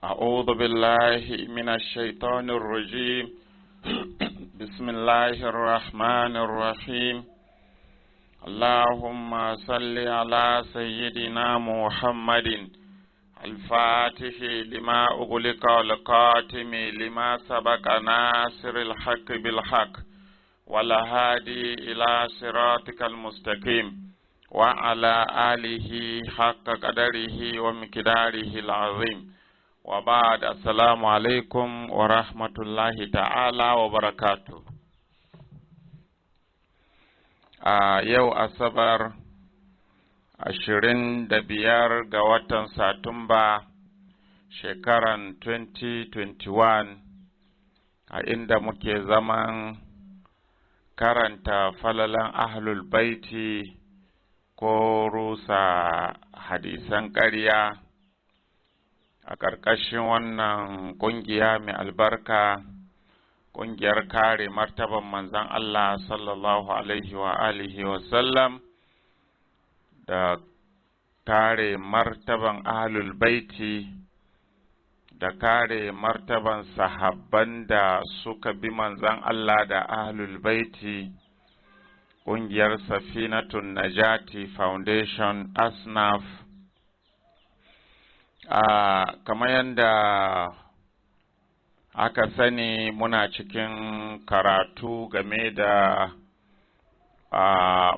أعوذ بالله من الشيطان الرجيم بسم الله الرحمن الرحيم اللهم صل على سيدنا محمد الفاتح لما أغلق والقاتم لما سبق ناصر الحق بالحق والهادي إلى صراطك المستقيم وعلى آله حق قدره ومقداره العظيم وبعد السلام عليكم ورحمة الله تعالى وبركاته. يو أصبر 25 ga watan Satumba shekaran 2021 a inda muke zaman karanta falalan ahlul baiti ko rusa hadisan ƙarya a ƙarƙashin wannan ƙungiya mai albarka, ƙungiyar kare martaban manzon Allah sallallahu alaihi wa alihi wa sallam da kare martaban ahlul baiti da kare martaban sahabban da suka bi manzon Allah da ahlul baiti, ƙungiyar Safinatun Najati Foundation Asnaf. Kamar yadda aka sani muna cikin karatu game da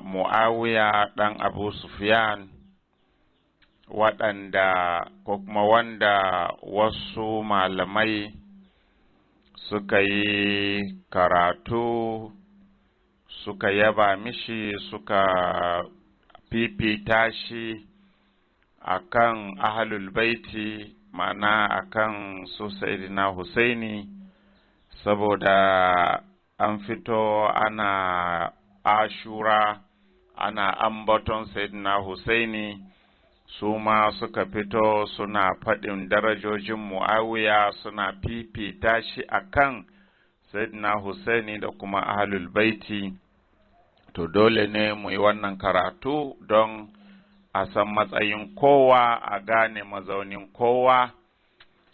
Muawiya ɗan Abu Sufyan, waɗanda ko kuma wanda wasu malamai suka yi karatu suka yaba mishi suka fifita shi akan ahlul baiti, ma'ana akan su Sayyidina Husaini, saboda an fito ana Ashura ana ambaton Sayyidina Husaini, su ma suka fito suna faɗin darajojin Muawiya suna fifita shi akan Sayyidina Husaini da kuma ahlul baiti. To dole ne mu yi wannan karatu don a san matsayin kowa, a gane mazaunin kowa,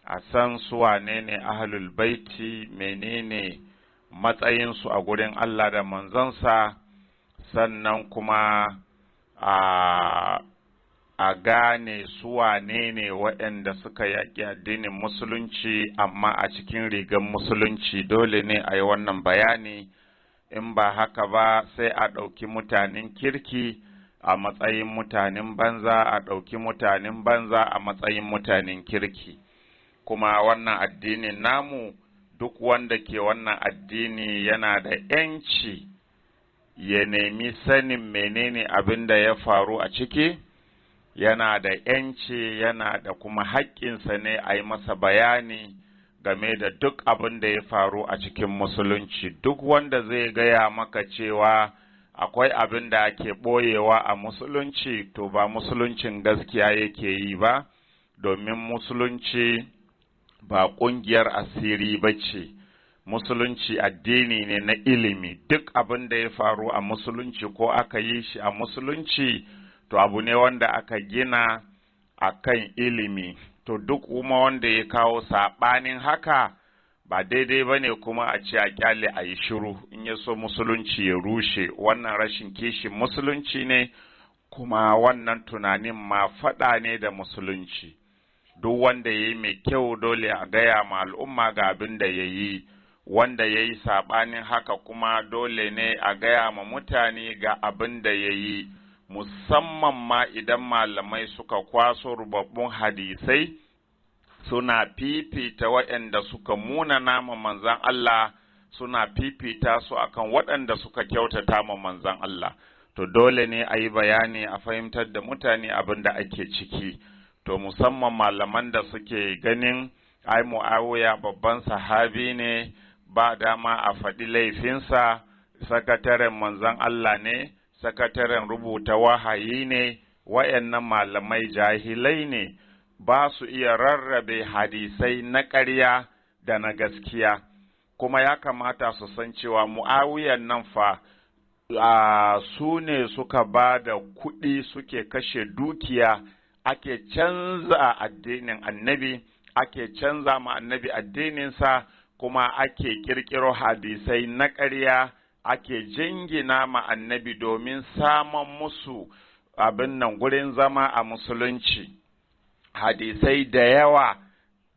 a san su wane ne ahlul baiti, menene matsayinsu a gurin Allah da manzonsa, sannan kuma a gane su wane ne waɗanda suka yaƙi addinin musulunci amma a cikin rigar musulunci. Dole ne a yi wannan bayani, in ba haka ba sai a ɗauki mutanen kirki a matsayin mutanen banza, a ɗauki mutanen banza a matsayin mutanen kirki. Kuma wannan addinin namu, duk wanda ke wannan addini yana da ‘yanci ya nemi sanin menene abin da ya faru a ciki, yana da ‘yanci, yana da kuma haƙƙinsa ne a yi masa bayani game da duk abin da ya faru a cikin musulunci. Duk wanda zai gaya maka cewa akwai abin da ake ɓoyewa a musulunci, to ba musuluncin gaskiya yake yi ba, domin musulunci ba ƙungiyar asiri ba ce. Musulunci addini ne na ilimi. Duk abin da ya faru a musulunci ko aka yi shi a musulunci, to abu ne wanda aka gina a kan ilimi. To duk kuma wanda ya kawo saɓanin haka, ba daidai ba ne kuma a ce a kyale a yi shiru, in ya so musulunci ya rushe. Wannan rashin kishin musulunci ne, kuma wannan tunanin ma faɗa ne da musulunci. Duk wanda ya yi mai kyau dole a gaya ma al'umma ga abin da ya yi, wanda ya yi saɓanin haka kuma dole ne a gaya ma mutane ga abin da ya yi, musamman ma idan malamai suka kwaso rubabbun hadisai suna fifita waɗanda suka munana ma manzan Allah, suna fifita su akan waɗanda suka kyautata ma manzan Allah. To dole ne a yi bayani a fahimtar da mutane abin da ake ciki. To musamman malaman da suke ganin ai Muawiya babban sahabi ne, ba dama a faɗi laifinsa, sakataren manzan Allah ne, sakataren rubuta wahayi ne, waɗannan malamai jahilai ne, ba su iya rarrabe hadisai na ƙarya da na gaskiya. Kuma ya kamata su san cewa Muawiyan nan fa su ne suka ba da kuɗi, suke kashe dukiya, ake canza addinin annabi, ake canza ma annabi addininsa kuma ake kirkiro hadisai na ƙarya ake jingina ma annabi domin samun musu abin nan gurin zama a musulunci. Hadisai da yawa,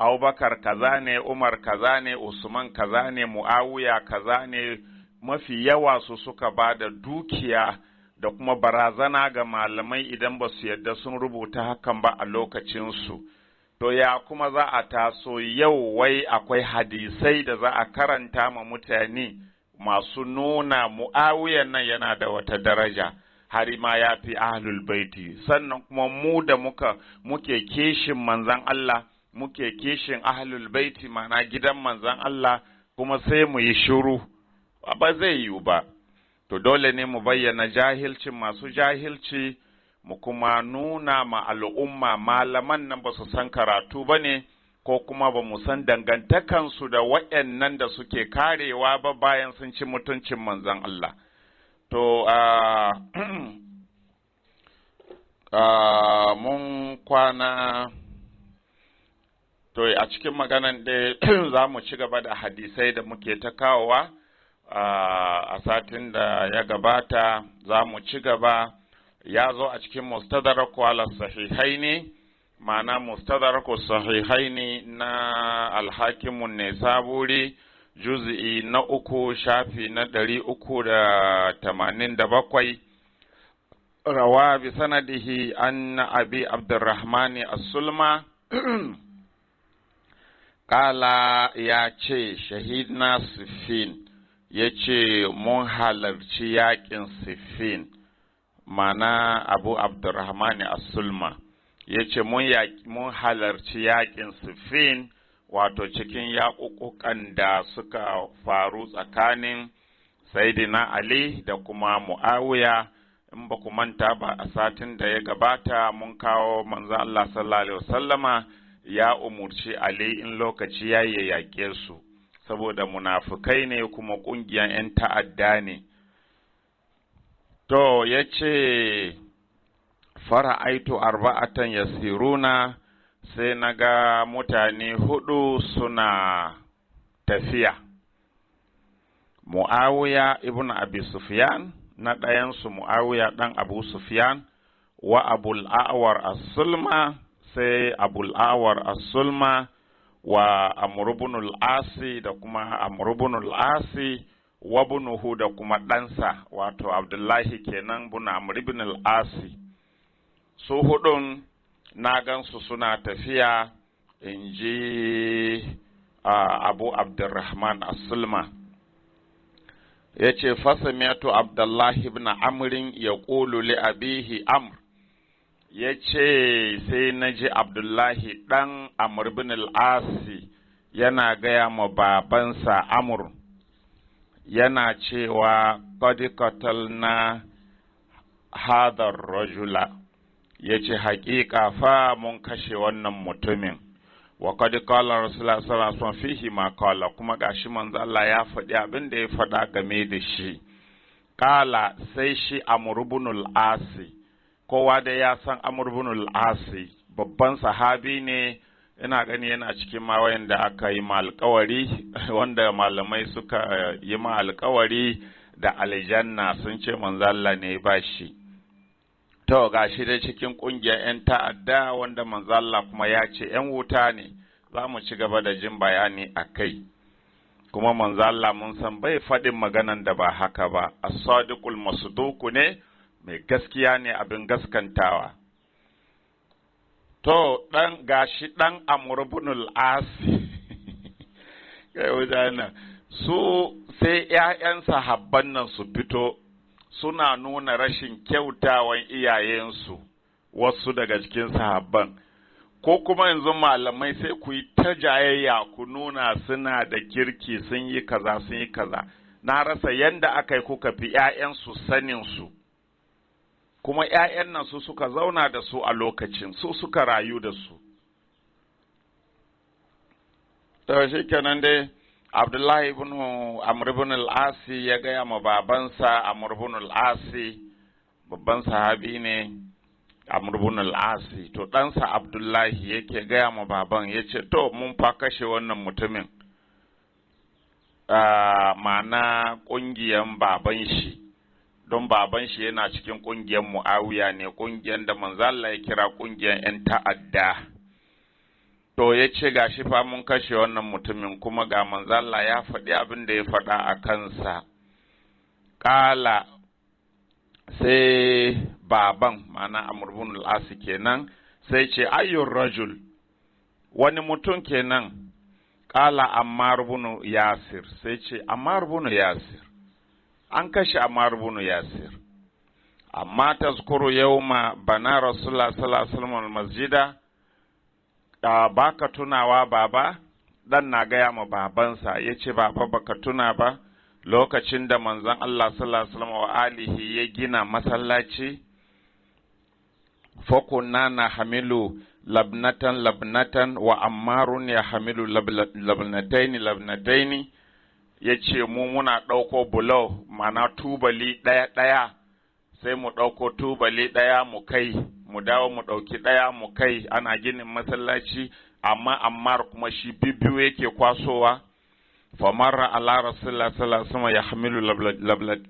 Abubakar kaza ne, Umar kaza ne, Usman kaza ne, Muawiya kaza ne, mafi yawa su suka ba da dukiya da kuma barazana ga malamai idan ba su yadda sun rubuta hakan ba a lokacinsu. To ya kuma za a taso yau wai akwai hadisai da za a karanta ma mutane masu nuna Muawiyan nan yana da wata daraja, har ma ya fi ahlul baiti. Sannan kuma mu da muke kishin manzan Allah, muke kishin ahlul baiti, mana gidan manzan Allah, kuma sai mu yi shiru, ba zai yiwu ba. To dole ne mu bayyana jahilcin masu jahilci, mu kuma nuna ma al'umma malaman nan ba su san karatu ba ne, ko kuma ba mu san dangantakansu da waɗannan da suke karewa ba bayan sun ci mutuncin manzan Allah. To, mun kwana, to a cikin maganan da za mu ci gaba da hadisai da muke ta kawowa a satin da ya gabata, za mu ci gaba. Ya zo a cikin mustadaraku ala sahihaini, ma'ana mustadaraku sahihaini na alhakimun ne saburi, juz'i na 3 shafi na 387, rawa bi sanadihi an abi abdurrahmani as-sulma kala ya ce shahidna siffin, ya ce mun halarci yakin siffin, mana abu abdurrahmani as-sulma ya ce mun halarci yakin siffin, wato cikin yaƙuƙuƙan da suka faru tsakanin Sayyidina Ali da kuma Muawiya. In ba ku manta ba, a satin da ya gabata mun kawo manzo Allah sallallahu alaihi wasallama ya umurci Ali in lokaci ya yaƙe su, saboda munafukai ne kuma ƙungiyar 'yan ta'adda ne. To ya ce fara'aitu arba'atan yasiruna, sai na ga mutane 4 suna tafiya. Muawiya ibn Abi Sufyan, na ɗayansu Muawiya ɗan Abu Sufyan, wa Abul A'war as-Sulma, sai Abul A'war as-Sulma, wa Amr ibn al-Asi da kuma Amr ibn al-Asi, wa bunuhu da kuma ɗansa, wato Abdullahi kenan bin Amr ibn al-Asi. Su hudun na gansu suna tafiya, in ji Abu Abdurrahman as-Sulma. Ya ce, fasamiyatu Abdullahi ibn Amrin ya ƙulu li abihi Amr. Ya ce, sai na ji Abdullahi ɗan Amr ibn al-Asi yana gaya ma babansa Amr, yana cewa qad qatalna hadar rajula, yace haƙiƙa fa mun kashe wannan mutumin. Wa qad qala rasulullah sallallahu alaihi wasallam fihi ma qala, kuma gashi manzo Allah ya faɗi abin da ya faɗa game da shi. Qala, sai shi Amr ibn al-Asi, kowa da ya san Amr ibn al-Asi babban sahabi ne, ina gani yana cikin ma wayanda aka yi ma alƙawari, wanda malamai suka yi ma alƙawari da aljanna, sun ce manzo Allah ne ba shi. To gashi dai cikin ƙungiyar 'yan ta'adda wanda manzo Allah kuma ya ce 'yan wuta ne. Za mu ci gaba da jin bayani a kai. Kuma manzo Allah mun san bai faɗin maganan da ba haka ba, as-sadiqul masduq ne, mai gaskiya ne, abin gaskantawa. To gashi ɗan Amr ibn al-As kai wajana su sai ƴaƴan sahabban nan su fito suna nuna rashin kyautawan iyayensu, wasu daga cikin sahabban, ko kuma yanzu malamai sai ku yi ta jayayya ku nuna suna da kirki, sun yi kaza sun yi kaza. Na rasa yanda aka yi kuka fi ƴaƴansu saninsu, kuma ƴaƴan nan su suka zauna da su a lokacin, su suka rayu da su. To shi kenan dai Abdullahi ibn Amr ibn al-Asi ya gaya ma babansa Amr ibn al-Asi, babban sahabi ne, Amr ibn al-Asi. To ɗansa Abdullahi yake gaya ma baban, ya ce to mun fa kashe wannan mutumin, ma'ana ƙungiyan baban shi, don baban shi yana cikin ƙungiyar Muawiya ne, ƙungiyar da manzo Allah ya kira ƙungiyar 'yan ta'adda. To ya ce ga shi fa mun kashe wannan mutumin, kuma ga manzo Allah ya faɗi abin da ya faɗa a kansa. Ƙala sai baban, ma'ana Amr ibn al-As kenan, sai ce ayyur rajul, wani mutum kenan. Ƙala Ammar ibn Yasir, sai ce Ammar ibn Yasir, an kashe Ammar ibn Yasir. Amma tazkuru yawma bana Rasulullah sallallahu alaihi wasallam al-masjida, baka tunawa baba? Dan na gaya ma babansa, yace baba baka tuna ba lokacin da manzon Allah sallallahu alaihi wasallam wa alihi ya gina masallaci? Fakunna na hamilu labnatan wa ammarun ya hamilu labnataini, ya ce mu muna ɗauko bulo, mana tubali ɗaya sai mu ɗauko tubali ɗaya mu kai, mu dawo mu ɗauki ɗaya mu kai, ana ginin masallaci, amma ammar kuma shi bibiyu yake kwasowa. Famarra ala rasulullah sallallahu alaihi wasallam ya hamilu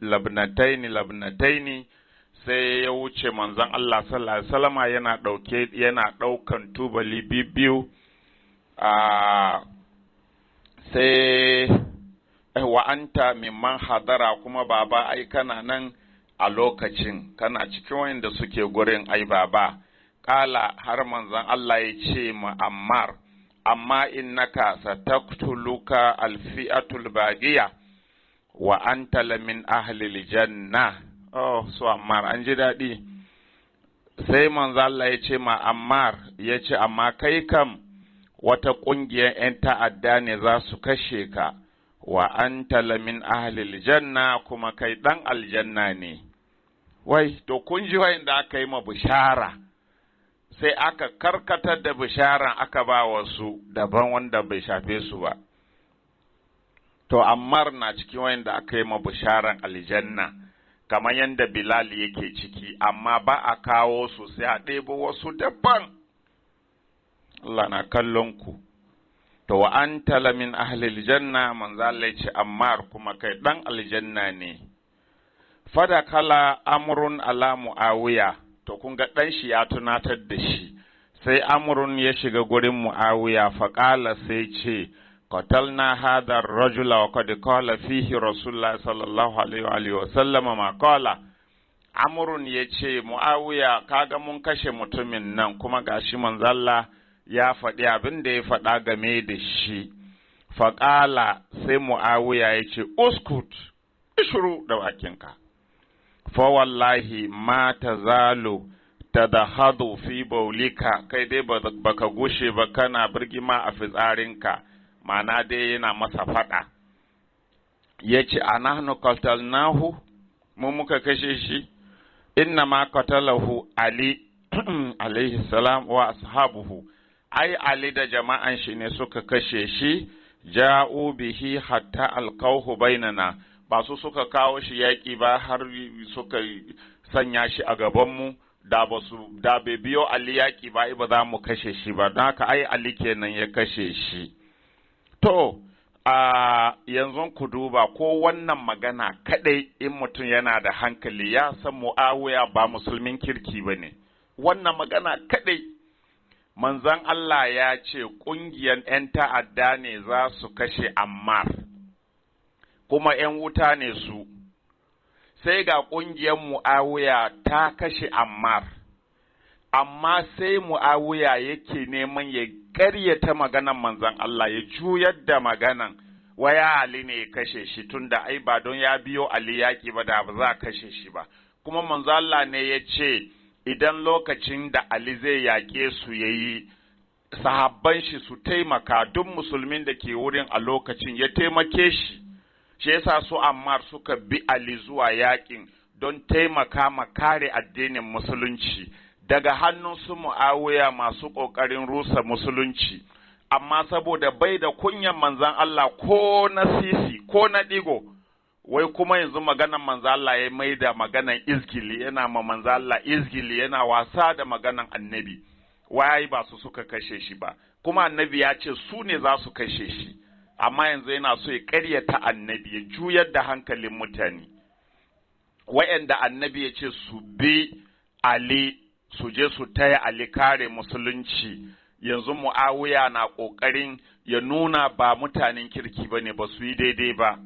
labnataini, sai ya wuce manzon Allah sallallahu alaihi wasallam yana ɗaukan tubali biyu. Sai wa anta mimman hadara, kuma baba ai kana nan a lokacin, kana cikin wanda suke gurin ai baba. Kala har manzon Allah ya ce ma Ammar, amma innaka sataktuluka alfi'atul bagiya wa anta lamin ahlil janna. Oh, so Ammar an ji daɗi. Sai manzo Allah ya ce ma Ammar, ya ce amma kai kam wata ƙungiyar 'yan ta'adda ne za su kashe ka, wa anta lamin ahlil janna, kuma kai ɗan aljanna ne. Wai, to kun ji wa'inda aka yi ma bishara, sai aka karkatar da bisharan aka ba wasu daban wanda bai shafe su ba. To Ammar na cikin wa'inda aka yi ma bisharan aljanna, kamar yadda Bilal yake ciki, amma ba a kawo su, sai a ɗebo wasu daban. Allah na kallon ku. To wa anta lamin ahlil janna, manzo Allah ya ce Ammar kuma kai dan aljanna ne. Fada kala amrun ala Muawiya, to kun ga dan shi ya tunatar da shi. Sai amrun ya shiga gurin Muawiya, faqala sai ce qatalna hadha ar-rajula wa qad qala fihi Rasulullah sallallahu alaihi wa sallam ma qala. Amrun yace Muawiya, kaga mun kashe mutumin nan, kuma gashi manzo Allah ya faɗi abin da ya faɗa game da shi. Faqala sai Muawiya yace uskut, ishru da bakinka. Fa wallahi ma tazalu tadahadu fi baulika, kai dai baka gushe ba kana birgima a fitsarinka. Ma'ana dai yana masa faɗa. Ya ce, anahnu qatalnahu, mu muka kashe shi, inna ma qatalahu Ali alaihi salam wa ashabuhu, ai Ali da jama'an shi ne suka kashe shi, ja'u bihi hatta alqawhu bainana, ba su suka kawo shi yaƙi ba har suka sanya shi a gabanmu, da bai biyo Ali yaƙi ba, ba za mu kashe shi ba, don haka ai Ali kenan ya kashe shi. To, yanzu ku duba ko wannan magana kadai in mutum yana da hankali ya san Muawiya ba musulmin kirki ba ne. Wannan magana kadai, manzon Allah ya ce ƙungiyar 'yan ta'adda ne za su kashe Ammar, kuma 'yan wuta ne su. Sai ga ƙungiyar Muawiya ta kashe Ammar, amma sai Muawiya yake neman ya ƙaryata maganan manzon Allah, ya juyar da maganan waya Ali ne ya kashe shi, tunda ai ba don ya biyo Ali yaƙi ba da ba za a kashe shi ba. Kuma manzon Allah ne ya ce idan lokacin da Ali zai yaƙe su yayi, sahabban shi su taimaka, duk musulmin da ke wurin a lokacin ya taimake shi. Shi yasa su Ammar suka bi Ali zuwa yaƙin don taimaka ma kare addinin musulunci daga hannun su Muawiya masu ƙoƙarin rusa musulunci, amma saboda bai da kunyan manzan Allah ko na sisi ko na ɗigo, wai kuma yanzu maganan manzo Allah ya maida maganan izgili, yana ma manzo Allah izgili, yana wasa da maganan annabi. Wai ba su suka kashe shi ba, kuma annabi ya ce su ne za su kashe shi, amma yanzu yana so ya ƙaryata annabi, ya juyar da hankalin mutane. Wa'yanda annabi ya ce su bi Ali, su je su taya Ali kare musulunci, yanzu Muawiya na ƙoƙarin ya nuna ba mutanen kirki ba ne, ba su yi daidai ba.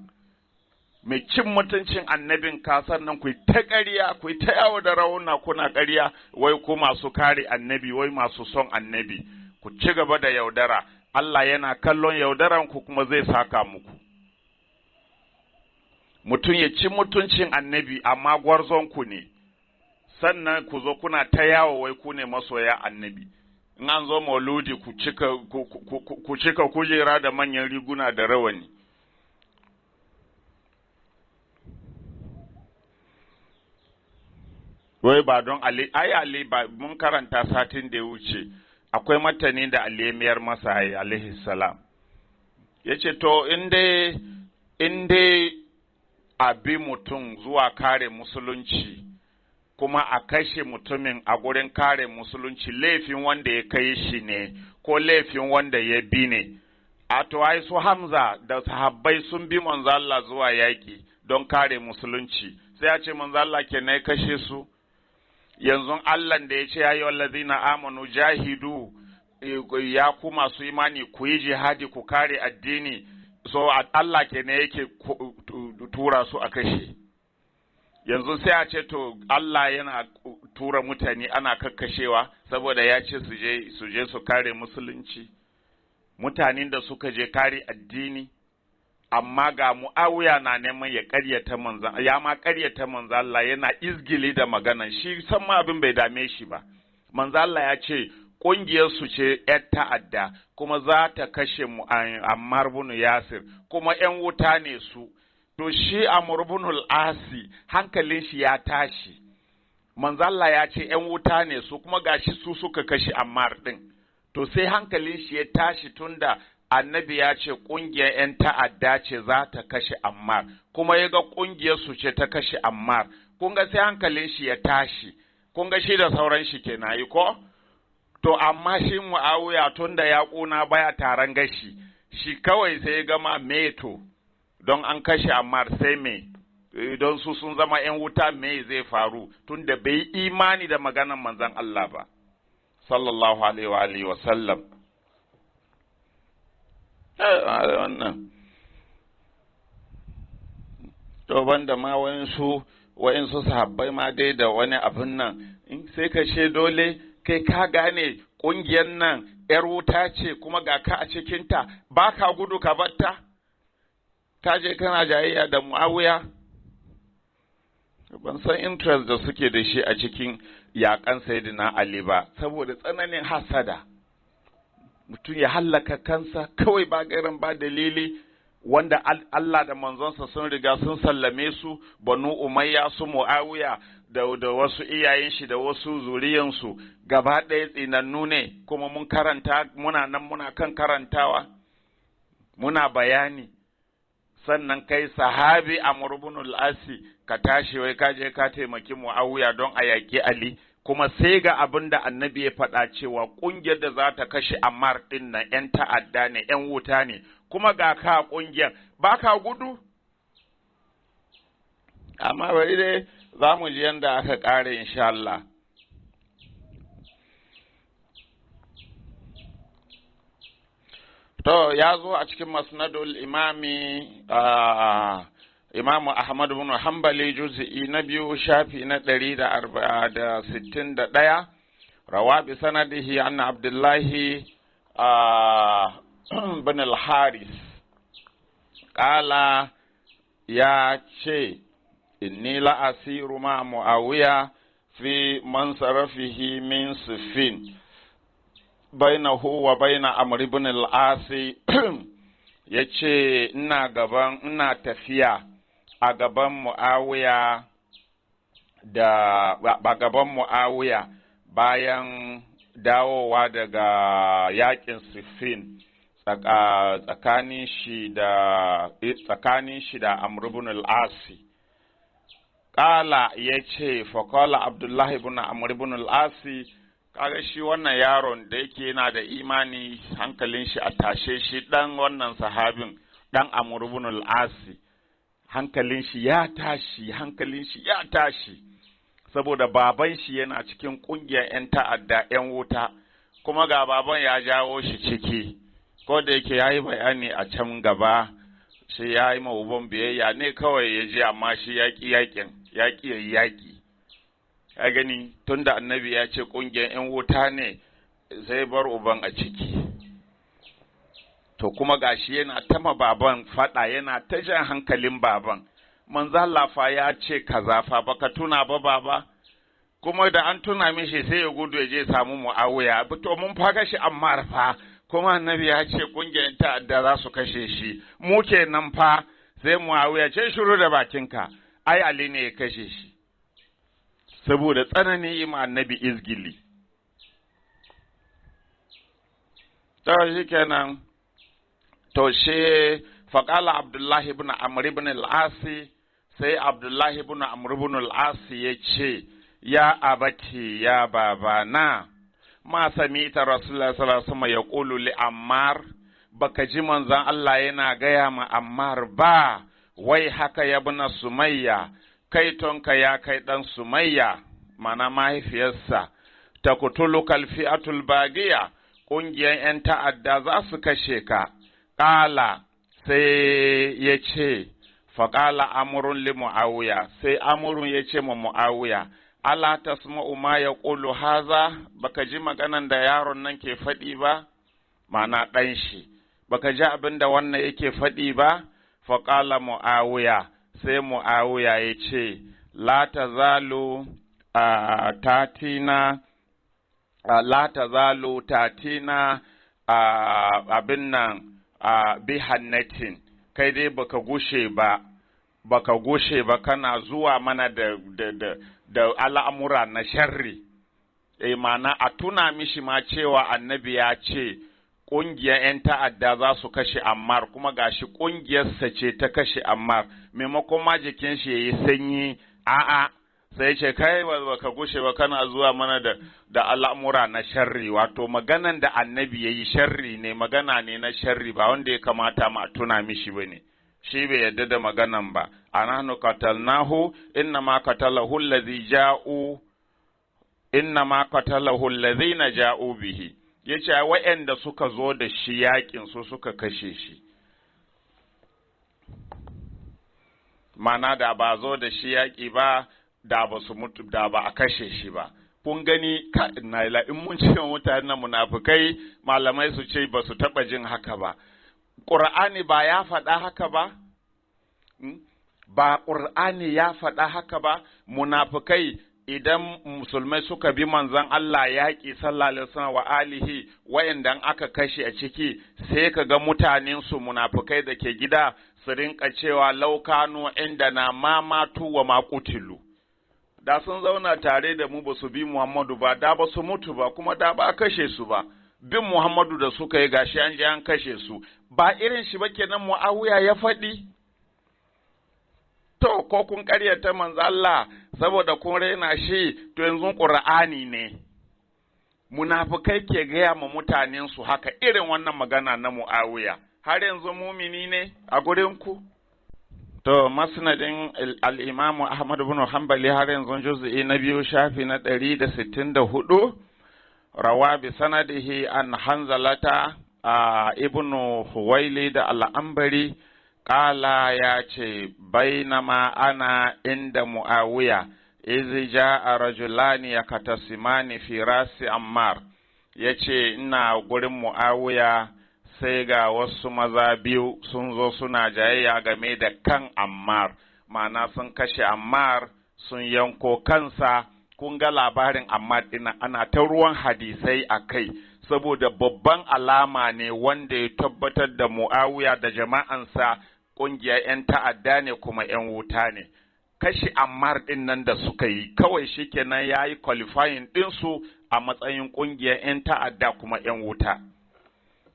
Mai cin mutuncin annabin kasar nan ku ta ƙarya, ku ta yawo da rauna kuna ƙarya, wai ku masu kare annabi, wai masu son annabi, ku ci gaba da yaudara. Allah yana kallon yaudaran ku kuma zai saka muku. Mutum ya ci mutuncin annabi amma gwarzon ku ne, sannan ku zo kuna ta yawo wai ku ne masoya annabi. In an zo mauludi ku cika kujera da manyan riguna da rawani. Wai ba don Ali, ai Ali ba mun karanta satin da ya wuce, akwai matani da Ali ya mayar masa alaihi salam. Yace to in dai abi mutum zuwa kare musulunci, kuma a kashe mutumin a gurin kare musulunci, laifin wanda ya kai shi ne ko laifin wanda ya bi ne. A to ai su Hamza da sahabbai sun bi manzo Allah zuwa yaki don kare musulunci, sai ya ce manzo Allah kenan ya kashe su. Yanzu Allah da ya ce ya yi wallazina amanu jahidu, ya ku masu imani ku yi jihadi ku kare addini, so Allah ke ne yake tura su a kashe. Yanzu sai a ce to Allah yana tura mutane ana kakkashewa saboda ya ce su je su kare musulunci, mutanen da suka je kare addini. Amma ga Muawiya na neman ya ƙaryata manzan, ya ma ƙaryata manzan Allah, yana izgili da maganan shi, san ma abin bai dame shi ba. Manzan Allah ya ce ƙungiyar su ce ‘yar ta'adda, kuma za ta kashe Ammar bin Yasir, kuma ‘yan wuta ne su. To shi Amr bin al-Asi hankalin shi ya tashi. Manzan Allah ya ce ‘yan wuta ne su, kuma gashi su suka kashe Ammar ɗin. To sai hankalin shi ya tashi tunda annabi ya ce ƙungiyar ‘yan ta'adda ce za ta kashe Ammar, kuma ya ga ƙungiyar su ce ta kashe Ammar, kun ga sai hankalin shi ya tashi, kun ga shi da sauran shi kenan yi ko? To amma shi Muawiya tun da ya ƙuna baya taron gashi, shi kawai sai ya gama meto don an kashe Ammar sai me, don su sun zama ‘yan wuta me zai faru tun da bai imani da maganar manzon Allah ba, sallallahu alaihi wa sallam. Wannan to banda ma wa'insu sahabbai ma dai da wani abin nan, in sai ka ce dole kai ka gane ƙungiyar nan ‘yar wuta ce kuma ga ka a cikinta, ba ka gudu ka batta, ka je kana jayayya da Muawiya. Ban san interest da suke da shi a cikin yaƙan Sayyidina Ali ba, saboda tsananin hasada. Mutum ya hallaka kansa kawai ba gairan ba dalili, wanda Allah da manzonsa sun riga sun sallame su, Banu Umayya, su Muawiya da wasu iyayen shi da wasu zuriyansu gaba ɗaya tsinannu ne, kuma mun karanta, muna nan muna kan karantawa, muna bayani. Sannan kai sahabi Amr ibn al-Asi ka tashi wai ka je ka taimaki Muawiya don a yaƙi Ali, kuma sai ga abin da annabi ya faɗa cewa ƙungiyar da za ta kashe Ammar ɗin nan ‘yan ta'adda ne, ‘yan wuta ne, kuma ga ka ƙungiyar ba ka gudu. Amma bari dai za mu ji yadda aka ƙare insha Allah. To ya zo a cikin Masnadul Imamu Ahmad bin Hanbali juz'i na 2 shafi na 161, rawa bi sanadihi anna Abdullahi bin al-Haris qala, ya ce inni la asiru ma Muawiya fi mansarafihi min Siffin bainahu wa baina Amr ibn al-Asi. Yace ina tafiya a gaban Muawiya bayan dawowa daga yakin Siffin tsakanin shi da Amr ibn al-Asi. Kala yace fa qala Abdullah ibn Amr ibn al-Asi, kaga shi wannan yaron da yake yana da imani, hankalin shi a tashe, shi dan wannan sahabin dan Amr ibn al-Asi, hankalin shi ya tashi saboda baban shi yana cikin kungiyar 'yan ta'adda 'yan wuta, kuma ga baban ya jawo shi ciki, ko da yake yayi bayani a can gaba shi yayi ma uban biyayya ne kawai ya je, amma shi yaƙi yaƙi. Ya gani tunda annabi ya ce kungiyar 'yan wuta ne, zai bar uban a ciki. To kuma gashi yana tama baban fada, yana ta jan hankalin baban. Manzo Allah fa ya ce kaza fa, baka tuna ba baba? Kuma da an tuna mishi sai ya gudu ya je samu Muawiya. To mun fa kashe Ammar fa, kuma annabi ya ce kungiyar ta'adda za su kashe shi. Mu kenan fa. Sai Muawiya ce shiru da bakinka. Ai Ali ne ya kashe shi. Saboda tsananin yi ma annabi izgili. To shikenan. To she faƙala Abdullahi ibn Amr ibn al-Asi, sai Abdullahi ibn Amr ibn al-Asi ya ce, ya abati ya babana, ma samita Rasulullah sallallahu alaihi wasallam ya ƙulu li Ammar, baka ji manzon Allah yana gaya ma Ammar ba, wai haka ya bina Sumayya, kai tonka ya kai ɗan Sumayya, mana mahaifiyarsa, ta kutulukal fi'atul bagiya, ƙungiyar 'yan ta'adda za su kashe ka. Ƙala sai ya ce, faƙala amurun li Mu'awiya, sai amurun ya ce ma Mu'awiya, ala tasma'u ma ya ƙulu haza, baka ji maganan da yaron nan ke faɗi ba, mana ɗan shi, baka ji abin da wannan yake faɗi ba, faƙala Mu'awiya, sai Mu'awiya ya ce, la ta zalu tatina abin nan, bi hannatin, kai dai baka gushe ba kana zuwa mana da al'amura na sharri. Mana a tuna mishi ma cewa annabi ya ce ƙungiyar 'yan ta'adda za su kashe Ammar, kuma gashi ƙungiyarsa ce ta kashe Ammar, maimakon ma jikin shi yayi sanyi, a'a sai ce kai baka gushe ba kana zuwa mana da al'amura na sharri. Wato maganan da annabi yayi sharri ne, magana ne na sharri, ba wanda ya kamata mu tuna mishi bane. Shi bai yadda da maganan ba. Anahnu qatalnahu innama qatalahu alladhina ja'u bihi, yace wa'anda suka zo da shi yakin su suka kashe shi. Mana da ba zo da shi yaki ba, da ba su mutu, da ba a kashe shi ba. Kun gani in mun ce mutanen munafukai, malamai su ce ba su taɓa jin haka ba. Ƙur'ani ba ya faɗa haka ba? Ba Ƙur'ani ya faɗa haka ba? Munafukai idan musulmai suka bi manzon Allah yaƙi sallallahu alaihi wasallam wa alihi, wa'inda aka kashe a ciki, sai ka ga mutanen su munafukai da ke gida su rinka cewa laukanu inda na mamatu wa maƙutilu. Da sun zauna tare da mu ba su bi Muhammadu ba, da ba su mutu ba, kuma da ba a kashe su ba. Bin Muhammadu da suka yi gashi an je an kashe su, ba irin shi ba kenan Muawiya ya faɗi. To, ko kun ƙaryata manzo Allah saboda kun raina shi, to yanzu Qur'ani ne. Munafikai ke gaya ma mutanen su haka irin wannan magana na Muawiya. Har yanzu mumini ne a gurin ku? To, masnadin al'imamu Ahmad bin Hanbali har yanzu juz'i na 2 shafi na 164, rawa bi sanadihi an Hanzalata ibnu Huwaili da al'ambari, ƙala ya ce, bainama ana inda Mu'awiya, izi ja'a rajulani ya katasimani fi rasi Ammar, ya ce, ina gurin Mu'awiya, sai ga wasu maza biyu sun zo suna jayayya game da kan Ammar, ma'ana sun kashe Ammar, sun yanko kansa. Kun ga labarin Ammar ɗin ana ta ruwan hadisai a kai, saboda babban alama ne wanda ya tabbatar da Muawiya da jama'ansa ƙungiyar 'yan ta'adda ne kuma 'yan wuta ne. Kashe Ammar ɗin nan da suka yi, kawai shi kenan ya yi qualifying ɗinsu a matsayin ƙungiyar 'yan ta'adda kuma 'yan wuta.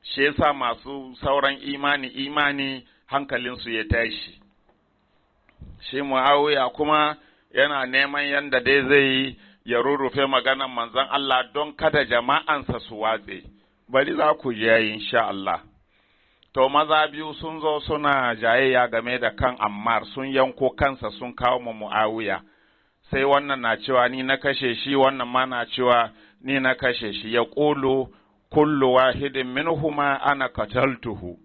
shi yasa masu sauran imani hankalinsu ya tashi. Shi Muawiya kuma yana neman yanda dai zai yi ya rurrufe maganar manzon Allah don kada jama'ansa su watse. Bari za ku je insha Allah. To maza biyu sun zo suna jayayya game da kan Ammar, sun yanko kansa sun kawo mu Muawiya. Sai wannan na cewa ni na kashe shi, wannan ma na cewa ni na kashe shi. Ya ƙulu kullu wahidin minhuma ana qataltuhu.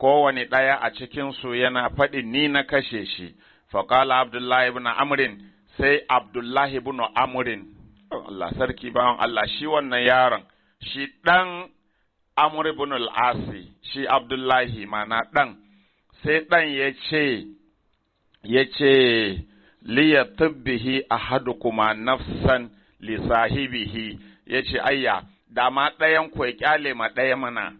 Kowane ɗaya a cikinsu yana faɗin ni na kashe shi. Faƙala Abdullahi ibn Amrin, sai Abdullahi ibn Amrin, Allah sarki bawan Allah, shi wannan yaron, shi ɗan Amr ibn al-Asi, shi Abdullahi mana ɗan, sai ɗan ya ce, liya tubbihi ahadukuma nafsan li sahibihi, ya ce, ayya, dama ɗayan ku ya ƙyale ma ɗaya mana,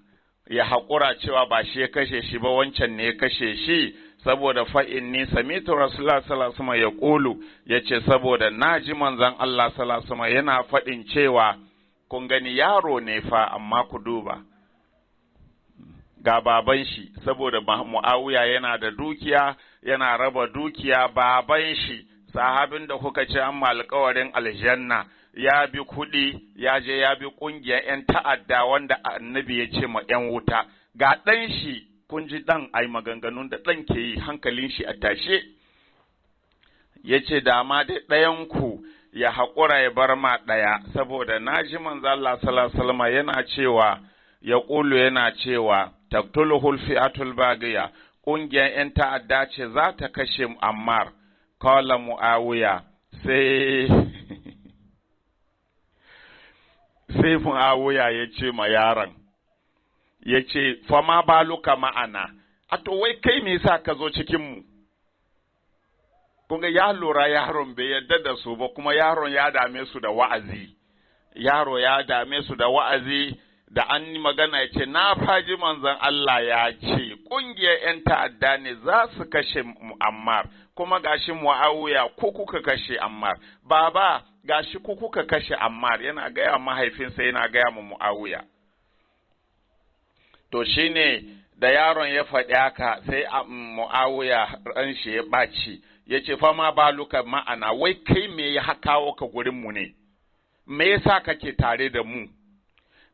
ya haƙura cewa ba shi ya kashe shi ba, wancan ne ya kashe shi, saboda fa'in ni samitu Rasulullah sallallahu alaihi wasallam ya ƙulu, ya ce, saboda na ji manzon Allah sallallahu alaihi wasallam yana faɗin cewa, kun gani yaro ne fa, amma ku duba. Ga baban shi, saboda Muawiya yana da dukiya, yana raba dukiya, baban shi, sahabin da kuka ce an alƙawarin aljanna, ya bi kuɗi, ya je ya bi ƙungiyar ‘yan ta'adda wanda annabi ya ce ma ‘yan wuta. Ga ɗan shi, kun ji ɗan ai maganganun da ɗan ke yi, hankalin shi a tashe. Ya ce, dama dai ɗayanku ya haƙura ya bar ma ɗaya, saboda na ji manzo Allah sallallahu alaihi wasallam yana cewa, ya ƙulu yana cewa, taktuluhul fi'atul bagiya, ƙungiyar ‘yan ta'adda ce za ta kashe Ammar, kawala Muawiya, sai Muawiya ya ce ma yaron, ya ce, fama baluka ma'ana, a to wai kai me yasa ka zo cikinmu? Kunga ya lura yaron bai yadda da su ba, kuma yaron ya dame su da wa'azi, yaro ya dame su da wa'azi, da an yi magana ya ce, na faji manzon Allah ya ce, ƙungiyar ‘yan ta'adda ne za su kashe Ammar, kuma gashi Muawiya ko kuka kashe Ammar, baba gashi ko kuka kashe Ammar, yana gaya mahaifinsa yana gaya ma Muawiya. To shine da yaron ya faɗi haka sai Muawiya ran shi ya ɓaci, ya ce, fama baluka ma'ana, wai kai me ya kawo ka gurinmu ne, me yasa kake tare da mu?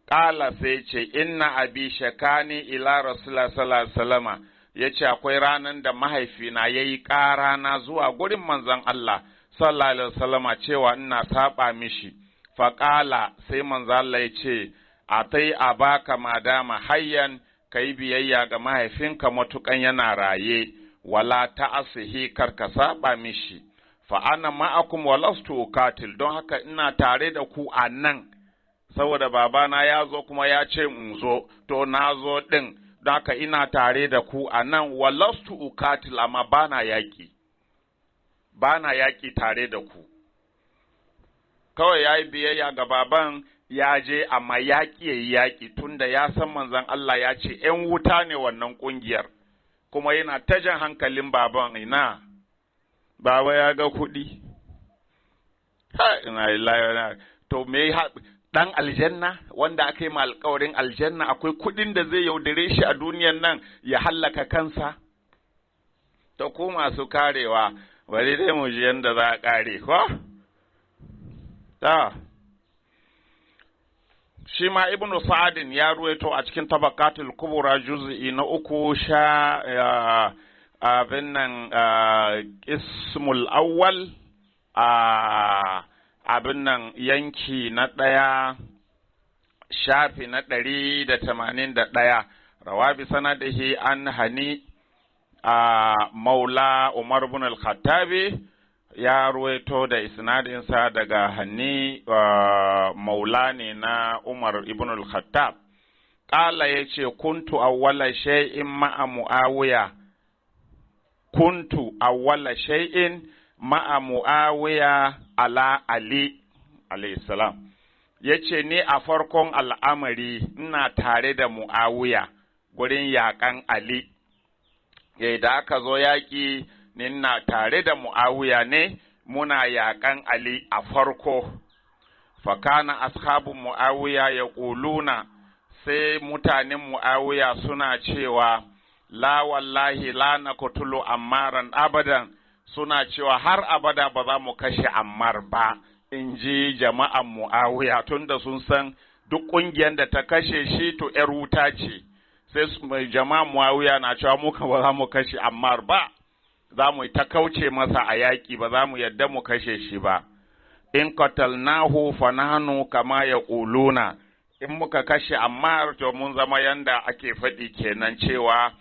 Ƙala sai ce, inna abi shakani ila Rasulullah sallallahu alaihi wasallama, ya ce akwai ranar da mahaifina ya yi ƙara na zuwa gurin manzon Allah sallallahu alaihi wasallama cewa ina saba mishi. Faƙala sai manzon Allah ya ce, a tai a baka madama hayyan ka yi biyayya ga mahaifinka matukan yana raye, wala ta'asihi kar ka saba mishi. Fa ana ma'akum walastu ukatil, don haka ina tare da ku a nan. Saboda babana ya zo kuma ya ce in zo, to na zo ɗin, don haka ina tare da ku a nan, walastu ukatil, amma bana yaƙi tare da ku. Kawai ya yi biyayya ga baban, ya je amma yaƙi ya yi yaƙi, tunda ya san manzon Allah ya ce ‘yan wuta ne wannan ƙungiyar, kuma yana ta jan hankalin baban, ina, baba ya ga kuɗi. To me ɗan aljanna wanda aka yi ma alƙawarin aljanna akwai kuɗin da zai yaudare shi a duniyan nan ya hallaka kansa? To ku masu karewa, bari dai mu ji yadda za a ƙare, ko? Ta. Shi ma Ibn Sa'adin ya ruwaito a cikin Tabaqatul Kubra juz'i na 3 abin nan ismul awwal abin nan yanki na 1 shafi na 181 rawa bi sanadihi an hani maula Umar ibn al-Khattabi ya ruwaito da isnadinsa daga hani maula ne na Umar ibn al-Khattab. Ƙala ya ce, kuntu awwala shay'in ma'a Muawiya, kuntu awwala shay'in ma'a Muawiya ala Ali alayhi salam. Ya ce, ni a farkon al'amari ina tare da Muawiya gurin yaƙan Ali. Da aka zo yaƙi, na tare da Muawiya ne, muna yaƙan Ali a farko. Fakana ashabu Muawiya ya ƙuluna, sai mutanen Muawiya suna cewa la wallahi la naqtulu ammaran abadan, suna cewa har abada ba za mu kashe Ammar ba, in ji jama'an Muawiya, tunda sun san duk ƙungiyar da ta kashe shi to ‘yar wuta ce, sai jama'an Muawiya na cewa muka ba za mu kashe Ammar ba, za mu ta kauce masa a yaƙi, ba za mu yadda mu kashe shi ba. In qatalnahu fa nahnu kama yaquluna, in muka kashe Ammar to mun zama yanda ake faɗi kenan cewa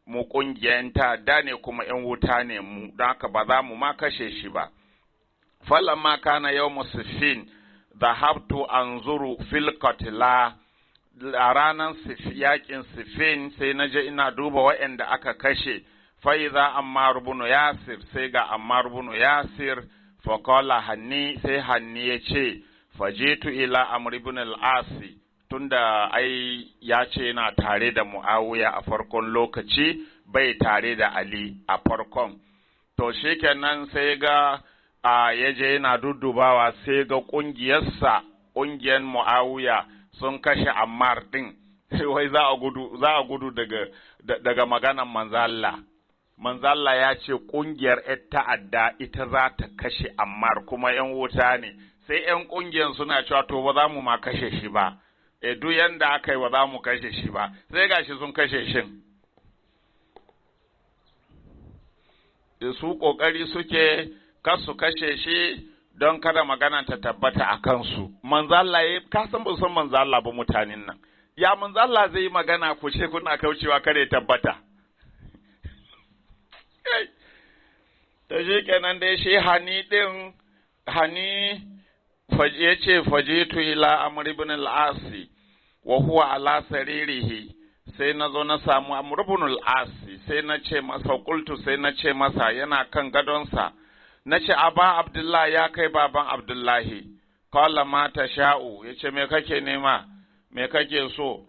mu ƙungiyar ta'adda ne kuma ‘yan wuta ne mu, don haka ba za mu ma kashe shi ba. Falamma kana yawmu Siffin, dhahabtu anzuru fil qatla, a ranar yaƙin Siffin sai na je ina duba waɗanda aka kashe, fa idza Ammar ibn Yasir, sai ga Ammar ibn Yasir, fa qala Hanni, sai Hanni ya ce, fajitu ila Amr ibn al-Asi, tunda ai ya ce yana tare da Muawiya a farkon lokaci, bai tare da Ali a farkon. To shikenan sai ga ya je yana duddubawa, sai ga ƙungiyar Muawiya sun kashe Ammar din. Wai za a gudu daga maganan Manzalla. Manzalla ya ce ƙungiyar ‘yan ta'adda ita za ta kashe Ammar kuma ‘yan wuta ne. Sai ‘yan ƙungiyar suna cewa to ba za mu ma kashe shi ba. Duk yanda aka yi ba za mu kashe shi ba, sai gashi sun kashe shin. Su ƙoƙari suke kar su kashe shi don kada magana ta tabbata a kansu. Manzalla ya ka san ba san Manzalla ba mutanen nan. Ya Manzalla zai yi magana ku ce kuna kaucewa kare tabbata. Ta shi kenan dai shi Hani ya ce fajitu ila Amr ibn al-Asi wa huwa ala saririhi, sai na zo na samu Amr ibn al-Asi, sai na ce masa qultu, sai na ce masa yana kan gadonsa, na ce aba Abdullahi, ya kai baban Abdullahi, qala ma tasha'u, yace me kake nema, me kake so?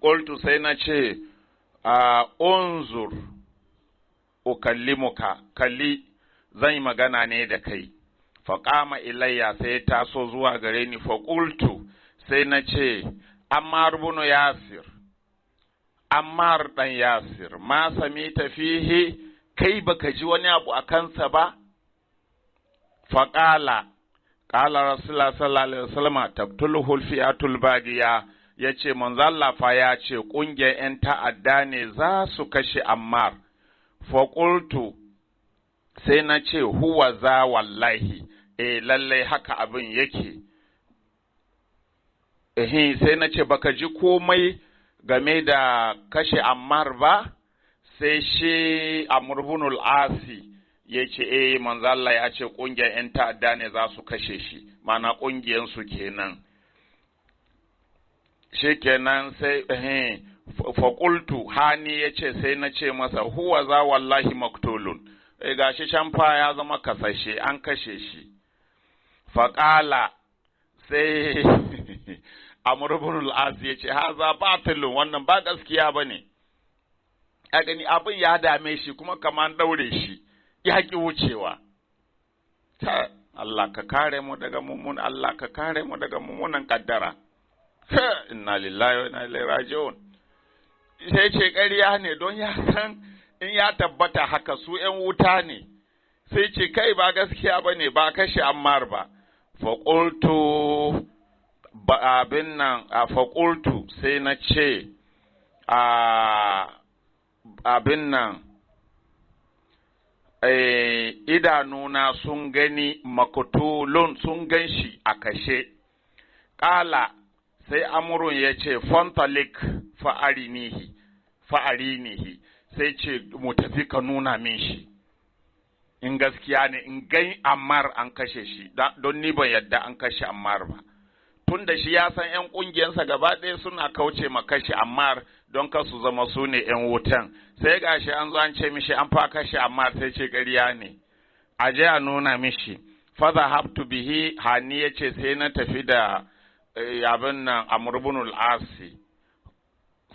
Qultu, sai na ce unzur ukallimuka, kalli zan yi magana ne da kai. Faƙama ilayya, sai taso zuwa gare ni, faƙultu, sai na ce, Ammar ibn Yasir, Ammar ɗan Yasir, ma sami fihi, kai baka ji wani abu a kansa ba? Faƙala, ƙala Rasulullah sallallahu alaihi wasallam, taqtuluhu al-fi'atul baghiya, yace manzo Allah fa ya ce ƙungiyar ‘yan ta'adda ne za su kashe Ammar. Faƙultu, sai na ce huwa za wallahi, lallai haka abin yake. Sai na ce baka ji komai game da kashe Ammar ba? Sai shi Amr ibn al-Asi ya ce manzo Allah ya ce ƙungiyar ‘yan ta'adda ne za su kashe shi, mana ƙungiyar su kenan. Shikenan sai faƙultu, Hani ya ce sai na ce masa huwa za wallahi maktulun, gashi can fa ya zama kasashe, an kashe shi. Faƙala, sai Amr ibn al-As ya ce haza batilun, wannan ba gaskiya bane. A gani abin ya dame shi kuma kaman daure shi, ya ki wucewa. Allah ka kare mu daga Allah ka kare mu daga mummunan kaddara. Inna lillahi wa inna ilaihi raji'un. Sai ce ƙarya ne don ya san in ya tabbata haka su ‘yan wuta ne, sai ce kai ba gaskiya ba ne, ba kashe Ammar ba. Faƙultu abin nan, faƙultu sai na ce abin nan, idanuna sun gani makutulun, sun gan shi a kashe. Ƙala, sai Amrun ya ce fantalik fa'arinihi, sai ce mu tafi ka nuna min shi, in gaskiya ne in gan Ammar an kashe shi, don ni ban yadda an kashe Ammar ba. Tun da shi ya san ‘yan ƙungiyarsa gaba ɗaya suna kauce ma kashe Ammar don ka su zama su ne ‘yan wutan, sai gashi an zo an ce mishi an fa kashe Ammar, sai ce ƙarya ne, a je a nuna mishi. Faza habtu bihi, Hani ya ce sai na tafi da abin nan Amr ibn al-Asi,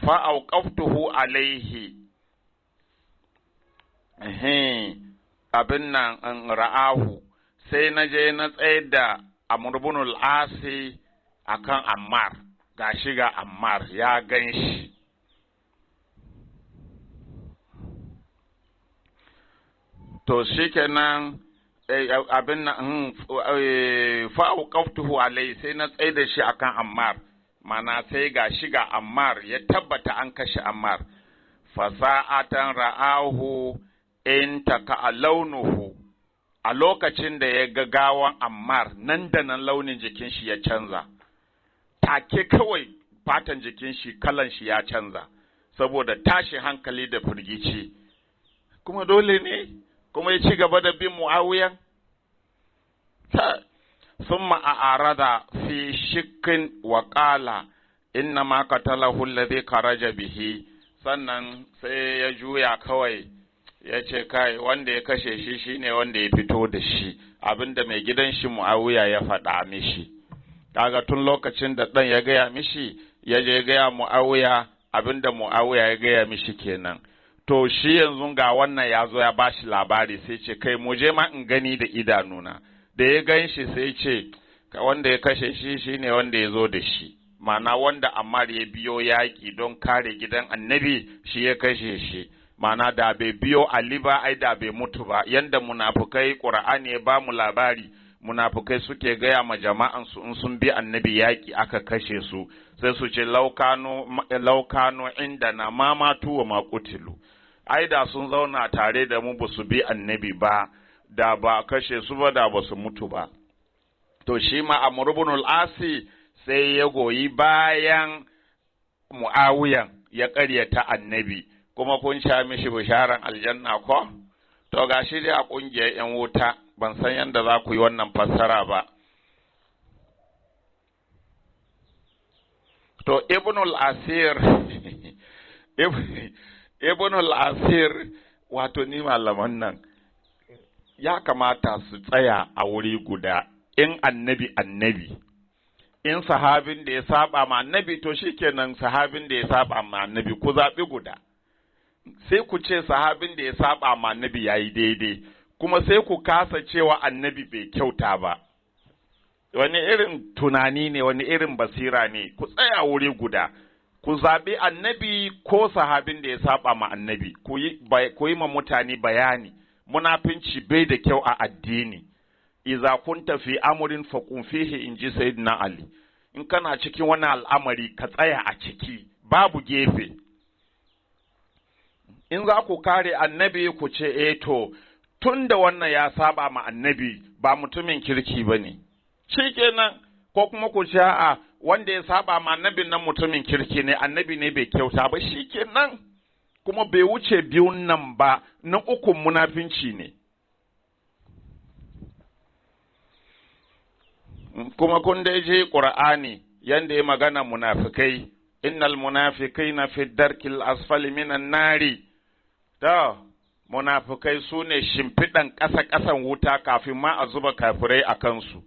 fa auqaftuhu alaihi, abin nan ra'ahu, sai na je na tsaye da Amr ibn al-Asi akan Ammar, gashi ga Ammar ya gan shi. To shikenan abin nan fa'auqaftuhu alai sai na tsaye da shi akan Ammar, mana sai gashi ga Ammar ya tabbata an kashe Ammar. Fasa'atan ra'ahu in taka launuhu, a lokacin da ya ga gawan Ammar nan da nan launin jikin shi ya canza, take kawai fatan jikin shi kalan shi ya canza saboda tashi hankali da firgici. Kuma dole ne kuma ya ci gaba da bin Muawiya. Summa a'arada fi shikkin wa qala inna ma qatalahu alladhi kharaja bihi, sannan sai ya juya kawai ya ce kai wanda ya kashe shi shine wanda ya fito da shi, abinda mai gidan shi Muawiya ya faɗa mishi. Kaga tun lokacin da ɗan ya gaya mishi ya je gaya Muawiya abinda Muawiya ya gaya mishi kenan. To shi yanzu ga wannan ya zo ya bashi labari sai ce kai mu je ma in gani da idanuna. Da ya gan shi sai ce wanda ya kashe shi shine wanda ya zo da shi, ma'ana wanda Ammar ya biyo yaƙi don kare gidan annabi shi ya kashe shi, ma'ana da bai biyo Ali ba ai da bai mutu ba. Yanda munafukai Qur'ani ya ba mu labari, munafukai suke gaya ma jama'an su in sun bi annabi yaƙi aka kashe su sai su ce laukano inda na mamatu wa makutilu, ai da sun zauna tare da mu ba su bi annabi ba da ba kashe su ba da ba su mutu ba. To shi ma Amr ibn al-Asi sai ya goyi bayan Muawiyan ya ƙaryata annabi, kuma kun sha mishi bisharan aljanna ko? To gashi dai a ƙungiyar 'yan wuta, ban san yadda za ku yi wannan fassara ba. To Ibn al-Asir Ibn al-Asir, wato ni malaman nan ya kamata su tsaya a wuri guda. In annabi, in sahabin da ya saba ma annabi to shikenan sahabin da ya saba ma annabi ku zaɓi guda. Sai ku ce sahabin da ya saba ma annabi yayi daidai, kuma sai ku kasa cewa annabi bai kyauta ba. Wani irin tunani ne, wani irin basira ne? Ku tsaya wuri guda, ku zaɓi annabi ko sahabin da ya saba ma annabi, ku yi ma mutane bayani. Munafinci bai da kyau a addini. Iza kunta fi amurin faqum fihi, inji sayyidina Ali. In kana cikin wani al'amari ka tsaya a ciki, babu gefe. In za ku kare annabi ku ce to tunda wannan ya saba ma annabi ba mutumin kirki bane, shikenan. Ko kuma ku ce a wanda ya saba ma annabin nan mutumin kirki ne, annabi ne bai kyauta ba, shikenan. Kuma bai wuce biyun nan ba, na ukun munafinci ne. Kuma kun dai je Qur'ani yanda ya magana munafikai, innal munafiqina fi darkil asfali minan nari. To munafikai su ne shimfiɗan ƙasa-ƙasan wuta kafin ma a zuba kafirai a kansu.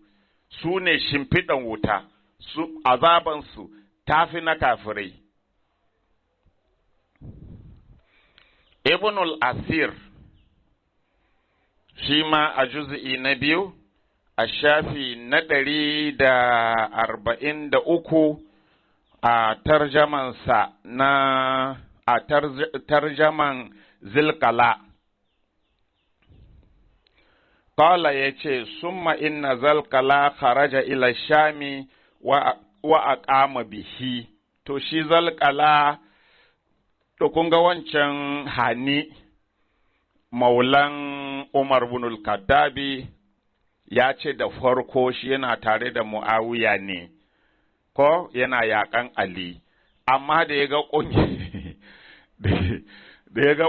Su ne shimfiɗan wuta, su azabansu tafi na kafirai. Ibn al-Asir shi ma a juz'i na 2 a shafi na 143 a tarjamansa a tarjaman Zilkala. Qala yace summa inna Zalkala kharaja ila Shami wa aqama bihi. To shi Zalkala, to kun ga wancan Hani maulan Umar ibn al-Khattabi ya ce da farko shi yana tare da Muawiya ne, ko yana yakan Ali, amma da ya ga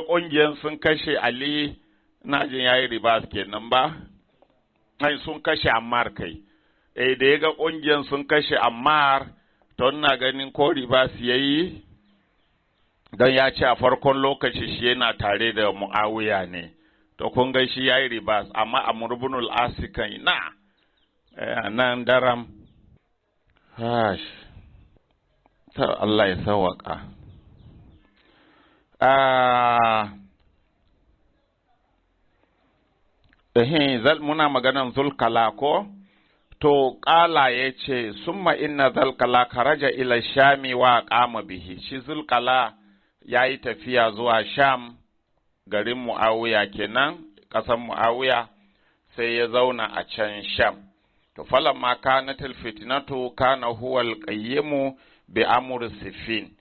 ƙungiyar sun kashe Ali, na jin yayi ribas kenan ba, ai sun kashe Ammar kai, da ya ga ƙungiyar sun kashe Ammar, to ina ganin ko ribas yayi, don ya ce a farkon lokaci shi yana tare da Muawiya ne. To kun ga shi yayi ribas, amma Amr ibn al-As kan nan daram. To Allah ya sawaka. Muna maganan Zulkala ko? to ƙala ya ce summa inna zulkala kharaja ila shami wa qama bihi, shi zulkala ya yi tafiya zuwa sham garin muawiya kenan ƙasar muawiya, sai ya zauna a can sham. To falamma kanatil fitnatu kana huwa alqayyimu bi amr siffin,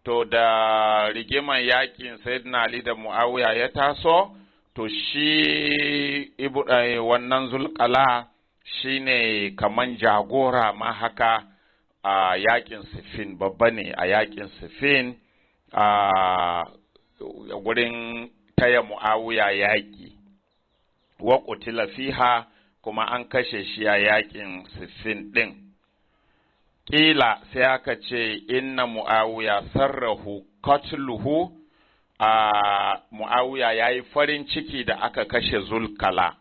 to da rigiman yakin sayyidina ali da muawiya ya taso, to shi wannan zulkala shine kaman jagora ma haka a yakin siffin, babba ne a yakin siffin a gurin taya muawiya yaki, wa qutila fiha, kuma an kashe shi a yakin siffin din. Kila sai aka ce inna muawiya sarrahu qatluhu, a muawiya yayi farin ciki da aka kashe zulkala,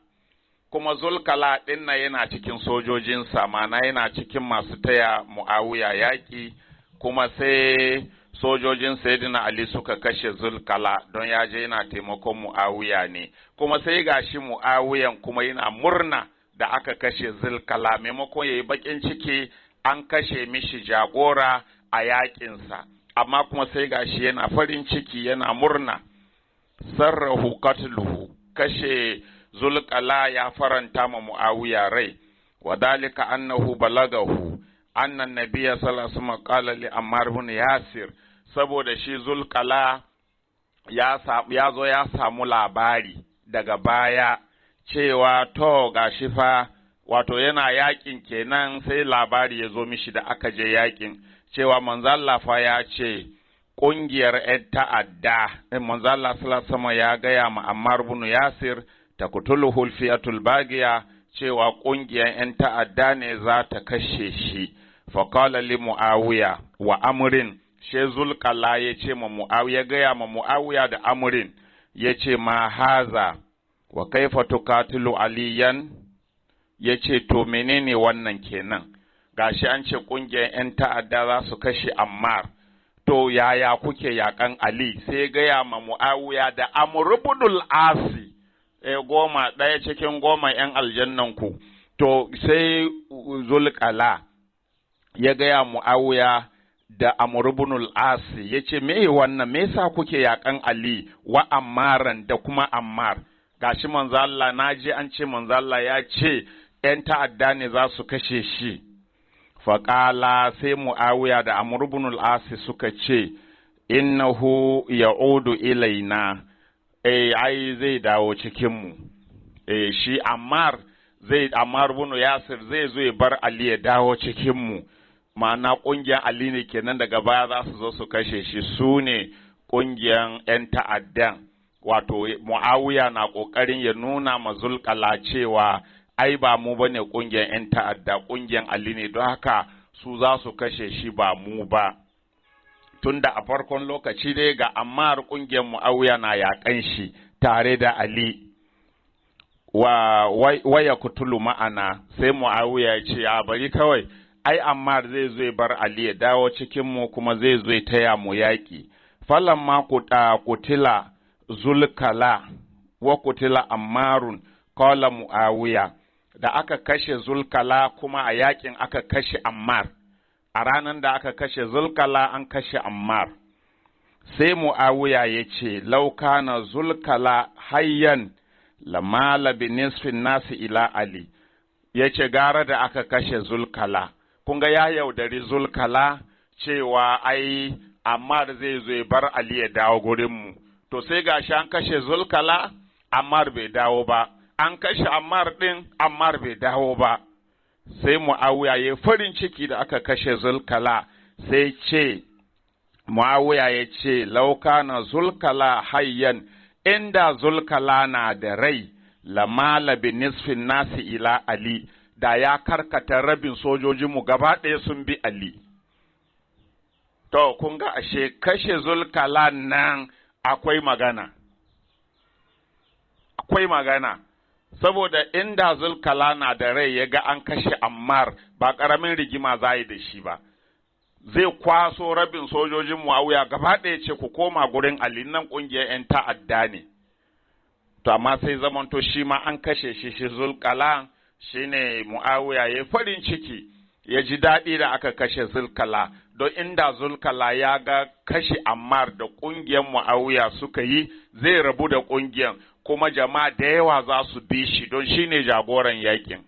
kuma zulkala din nan yana cikin sojojinsa, mana yana cikin masu taya muawiya yaki, kuma sai sojojin sayyidina ali suka kashe zulkala don ya je yana taimakon muawiya ne, kuma sai gashi muawiyan kuma yana murna da aka kashe zulkala, maimakon yayi bakin ciki an kashe mishi jagora a yakinsa, amma kuma sai gashi yana farin ciki yana murna. Sarrahu qatluhu, kashe zulkala ya faranta ma muawiya rai, wadalika annahu balagahu anna nabiyya sallallahu alaihi wasallam qala li ammar ibn yasir, saboda shi zulkala ya zo ya samu labari daga baya cewa to gashi fa, wato yana yakin kenan, sai labari ya zo mishi da aka je yakin cewa manzo Allah fa ya ce kungiyar ƴan ta'adda, manzo Allah sallallahu alaihi wasallam ya gaya ma Ammar ibn Yasir taqtuluhu al-fi'atul baghiya, cewa kungiyar ƴan ta'adda ne za ta kashe shi. Fa qala li Muawiya wa Amrin, she zulkala ya ce ma Muawiya, gaya ma Muawiya da Amrin, ya ce ma haza wa kaifa tuqatilu aliyan, ya ce to menene wannan kenan, gashi an ce kungiyar 'yan ta'adda za su kashe Ammar, to yaya kuke yakan Ali? Sai gaya ma Muawiya da Amr ibn al-Asi, goma ɗaya cikin goma 'yan aljannan ku. To sai zulkala ya gaya Muawiya da Amr ibn al-Asi, yace me wannan, me yasa kuke yakan Ali wa Ammaran da kuma Ammar? Gashi manzo Allah, naji an ce manzo Allah ya ce 'yan ta'adda ne za su kashe shi. Faƙala sai Muawiya da Amr ibn al-Asi suka ce innahu ya'udu ilaina, ai zai dawo cikin mu. Shi Ammar ibn Yasir zai zo ya bar Ali ya dawo cikin mu, ma'ana ƙungiyar Ali ne kenan, daga baya za su zo su kashe shi, su ne ƙungiyar 'yan ta'addan. Wato Muawiya na ƙoƙarin ya nuna ma zulkala cewa ai ba mu bane ƙungiyar 'yan ta'adda, ƙungiyar Ali ne, don haka su za su kashe shi ba mu ba. Tunda a farkon lokaci dai ga Ammar ƙungiyar Muawiya na yaƙan shi tare da Ali. Waya kutulu ma'ana, sai Muawiya ya ce a bari kawai, ai Ammar zai zo bar Ali ya dawo cikin mu, kuma zai zo taya mu yaƙi. Falamma kutila zulkala wa kutila Ammarun, qala Muawiya, da aka kashe zulkala kuma a yakin aka kashe Ammar, a ranar da aka kashe zulkala an kashe Ammar. Sai Muawiya ya ce laukana zulkala hayyan lamala bi nisfin nasi ila Ali, ya ce gara da aka kashe zulkala. Kun ga ya yaudari zulkala cewa ai Ammar zai zo bar Ali ya dawo gurinmu. To sai gashi an kashe zulkala, Ammar bai dawo ba. An kashe Ammar ɗin, Ammar bai dawo ba. Sai Muawiya ya farin ciki da aka kashe zulkala, sai ce, Muawiya ya ce, laukana zulkala hayyan, inda zulkala na da rai, lamala bi nisfin nasi ila Ali, da ya karkata rabin sojojinmu gaba ɗaya sun bi Ali. To, kun ga ashe kashe zulkala nan akwai magana. Akwai magana. Saboda inda zulkala na da rai ya ga an kashe Ammar, ba ƙaramin rigima za yi da shi ba. Zai kwaso rabin sojojin Muawiya gaba ɗaya ce ku koma gurin Ali, nan ƙungiyar 'yan ta'adda ne. To amma sai zamanto shi ma an kashe shi zulkala, shine Muawiya ya farin ciki ya ji daɗi da aka kashe Zulkala, don inda Zulkala ya ga kashe Ammar da ƙungiyar Muawiya suka yi zai rabu da ƙungiyar, kuma jama'a da yawa za su bi shi don shine jagoran yakin.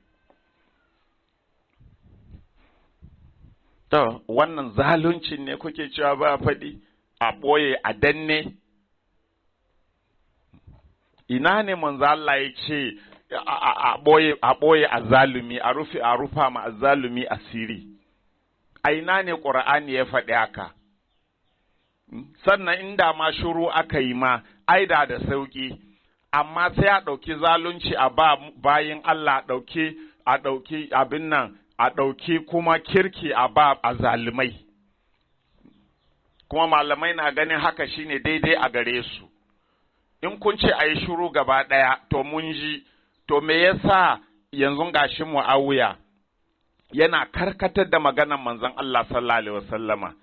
To, wannan zaluncin ne kuke cewa ba faɗi, a ɓoye a danne? Ina ne manzo Allah ya ce a ɓoye a zalumi, a rufa ma zalumi asiri? A ina ne ƙur'ani ya faɗi haka? Sannan inda ma shuru aka yi ma, aida da sauƙi, amma sai a ɗauki zalunci a bayin Allah, a ɗauki abin nan, a ɗauki kuma kirki a ba a zalimai. Kuma malamai na ganin haka shine daidai a gare su. In kun ce a yi shuru gaba ɗaya, to mun ji, to me yasa yanzu gashi Muawiya yana karkatar da maganar manzon Allah sallallahu alaihi wasallama,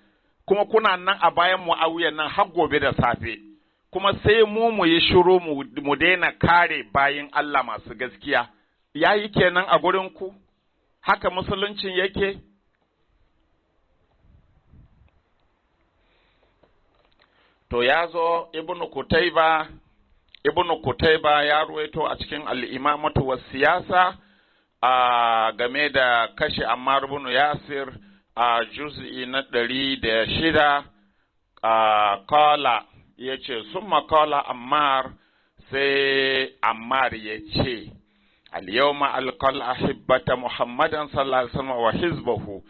kuma kuna nan a bayan Muawiya nan har gobe da safe, kuma sai mu yi shuru mu daina kare bayin Allah masu gaskiya. Yayi kenan a gurin ku? Haka musuluncin yake? To ya zo Ibn Kutaiba ya ruwaito a cikin al'imamatu wa siyasa game da kashe Ammar ibn Yasir a juz'i na 106, kala ya ce, summa kala Ammar, sai Ammar ya ce, al-yawma alqal ahibbata Muhammadan sallallahu alaihi wasallam wa hizbahu,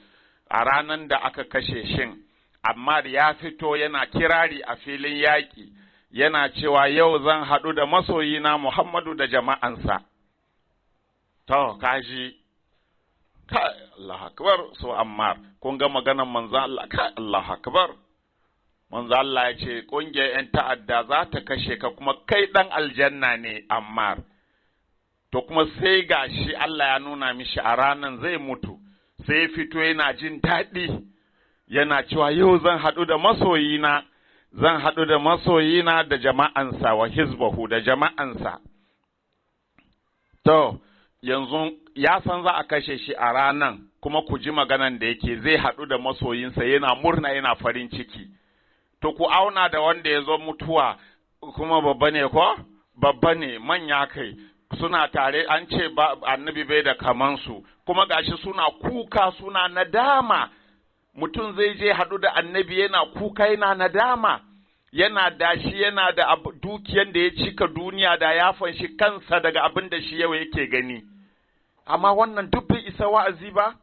a ranan da aka kashe shin Ammar ya fito yana kirari a filin yaƙi, yana cewa yau zan haɗu da masoyina Muhammadu da jama'ansa. To, kaji, Allah akbar, so Ammar, kun ga maganar manzo Allah, Allah akbar. Manzo Allah ya ce, ƙungiyar ‘yan ta'adda za ta kashe ka kuma kai ɗan aljanna ne, Ammar. To kuma sai gashi Allah ya nuna mishi a ranan zai mutu, sai fito yana jin daɗi, yana cewa yau zan haɗu da masoyina. Zan haɗu da masoyina da jama'ansa wa hizbahu da jama'ansa. To, yanzu ya san za a kashe shi a ranan, kuma ku ji maganan da yake zai haɗu da masoyinsa yana murna yana farin ciki. To, ku auna da wanda ya zo mutuwa kuma babba ne ko? Babba ne, manya kai, suna tare an ce annabi bai da kamansu, kuma gashi suna kuka suna nadama. Mutum zai je haɗu da annabi yana kuka yana nadama, yana da shi yana da dukiyan da ya cika duniya da ya fanshi kansa daga abin da shi yau yake gani. Amma wannan duk bai isa wa'azi ba?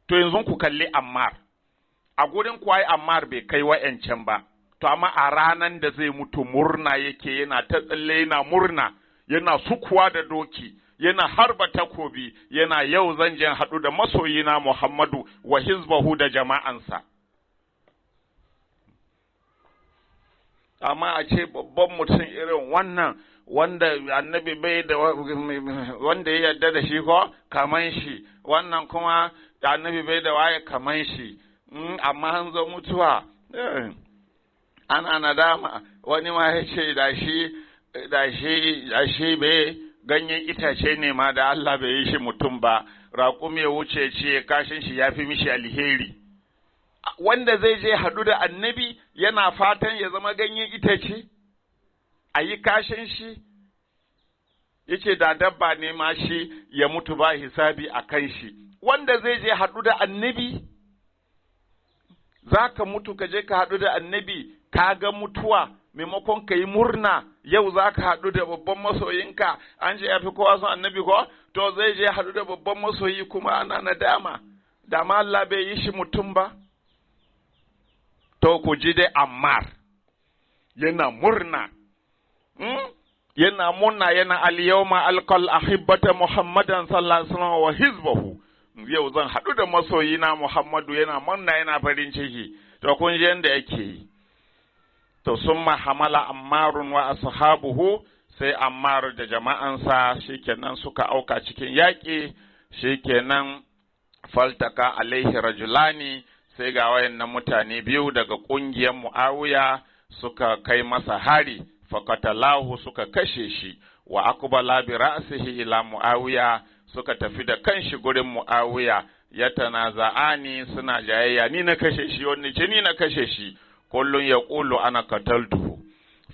To yanzu ku kalli Ammar, a gurin kuwa Ammar bai kai wa'yancan ba, to amma a ranan da zai mutu murna yake, yana ta tsalle yana murna, yana sukuwa da doki, yana harba takobi, yana yau zan je haɗu da masoyina Muhammadu wa hizbahu da jama'ansa. Amma a ce babban mutum irin wannan, wanda annabi bai da wanda ya yarda da shi ko kaman shi, wannan kuma annabi bai da waye kaman shi, amma an zo mutuwa ana nadama. Wani ma ya ce da shi bai ganyen itace ne ma da Allah bai yi shi mutum ba, raƙumi ya wuce ce kashin shi ya fi mishi alheri. Wanda zai je haɗu da annabi yana fatan ya zama ganyen itace, a yi kashin shi, yace da dabba ne ma shi ya mutu ba hisabi a kan shi. Wanda zai je haɗu da annabi, za ka mutu ka je ka haɗu da annabi, ka ga mutuwa, maimakon ka yi murna yau za ka haɗu da babban masoyinka, an ce ya fi kowa son annabi ko? To zai je haɗu da babban masoyi kuma ana nadama, da ma Allah bai yi shi mutum ba. To ku ji dai Ammar yana murna, yana murna yana al-yawma alqal ahibbata Muhammadan sallallahu alaihi wasallam wa hizbahu, yau zan haɗu da masoyina Muhammadu, yana murna yana farin ciki. To kun ji yanda yake yi. To summa hamala Ammarun wa ashabuhu, sai Ammar da jama'ansa shikenan suka auka cikin yaƙi, shikenan faltaka alaihi rajulani, sai ga wayannan mutane biyu daga ƙungiyar Muawiya suka kai masa hari, fakatalahu suka kashe shi, wa aqbala bi ra'sihi ila Muawiya suka tafi da kanshi gurin Muawiya, ya tanaza'ani suna jayayya, ni na kashe shi, wani ce ni na kashe shi, kullun yaqulu ana qataltuhu.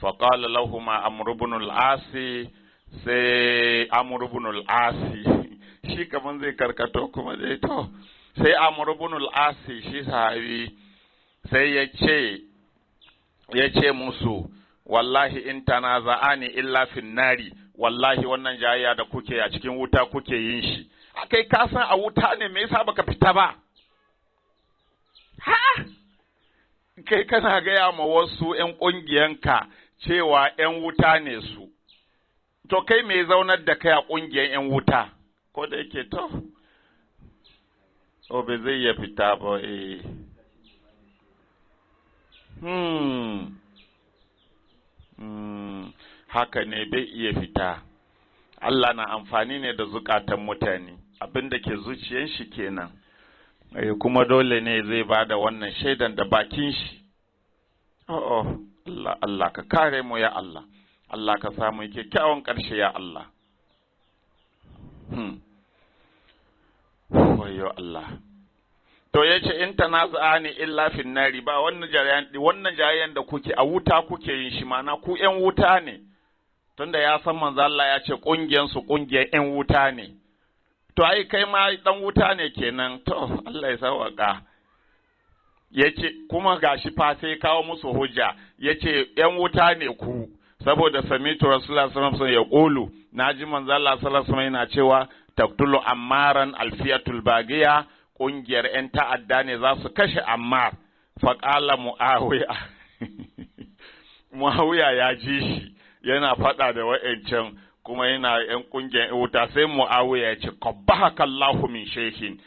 Faqala lahum Amr ibn al-Asi, sai Amr ibn al-Asi shi kaman zai karkato kuma zai to, sai Amr ibn al-Asi shi sahabi sai ya ce musu, wallahi in tanaza'ani illa fin nari, wallahi wannan jayayya da kuke a cikin wuta kuke yin shi. Akai ka san a wuta ne, me yasa baka fita ba? Ha! Kai kana gaya ma wasu ‘yan ƙungiyanka cewa ‘yan wuta ne su, to kai me zaunar da kai a ƙungiyar ‘yan wuta? Ko da yake to, o bai zai iya fita ba, haka ne bai iya fita. Allah na amfani ne da zukatan mutane, abin da ke zuciyan shi kenan, kuma dole ne zai ba da wannan shaidan da bakin shi. Allah ka kare mu ya Allah, Allah ka samu kyakkyawan ƙarshe ya Allah. Wayo Allah. To ya ce in tanaza'ani illa fin nari, ba wannan jayayyan da kuke a wuta kuke yin shi, mana ku ƴan wuta ne, tunda ya san manzo Allah ya ce ƙungiyar su ƙungiyar ƴan wuta ne. To ai kai ma dan wuta ne kenan, to Allah ya sauƙa. Yace kuma gashi fa sai kawo musu hujja, yace ƴan wuta ne ku, saboda samitu Rasulullah sallallahu alaihi wasallam ya qulu, naji manzo Allah sallallahu alaihi wasallam yana cewa taqtulu ammaran alfiyatul bagiya, ƙungiyar ‘yan ta'adda ne za su kashe Ammar, faƙala Mu'awiya. Mu'awiya ya ji shi, yana faɗa da wa'yancan kuma yana ‘yan ƙungiyar ‘yan wuta, sai Mu'awiya ya ce, qabbahaka Allahu min shehin,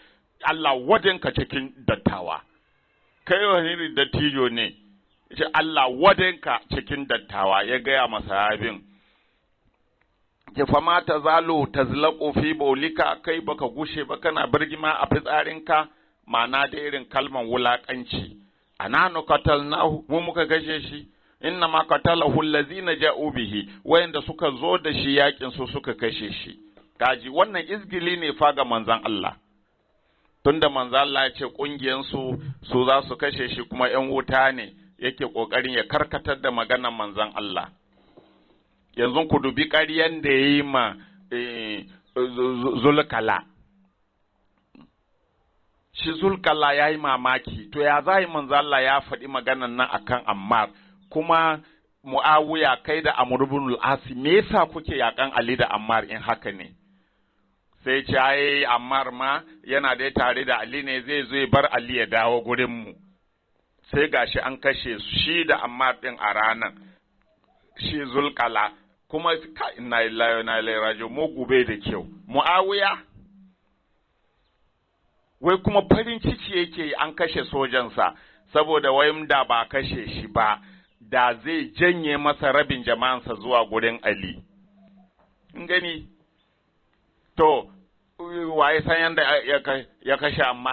Allah wadenka cikin dattawa. Kai wani dattijo ne, ya ce Allah wadenka cikin dattawa, ya gaya masa sahabin. Fama ta zalo ta zlaƙo fi bolika, kai baka gushe ba kana birgima a fitsarinka, ma'ana da irin kalman wulaƙanci. Ananu qatalnahu, mu muka gashe shi, inna ma qatalahu allazina ja'u bihi, wayanda suka zo da shi yakin su suka kashe shi. Kaji wannan izgili ne fa ga manzon Allah. Tunda manzon Allah ya ce kungiyan su za su kashe shi kuma ƴan wuta ne, yake kokarin ya karkatar da maganar manzon Allah. Yanzu ku dubi ƙaryan da ya yi ma Zulkala. Shi Zulkala ya yi mamaki, to ya za yi manzo Allah ya faɗi maganan nan akan Ammar, kuma Mu'awiya kai da Amr ibn al-As, me yasa kuke yakan Ali da Ammar in haka ne? Sai ce ai Ammar ma yana da tare da Ali ne, zai zo bar Ali ya dawo gurin mu. Sai gashi an kashe shi da Ammar din a ranan. Shi Zulkala kuma inna lillahi wa inna ilaihi raji'un, mu gube da kyau. Muawiya wai kuma farin ciki yake an kashe sojansa, saboda wai da ba kashe shi ba da zai janye masa rabin jama'ansa zuwa gurin Ali. In gani to waye san yanda ya kashe amma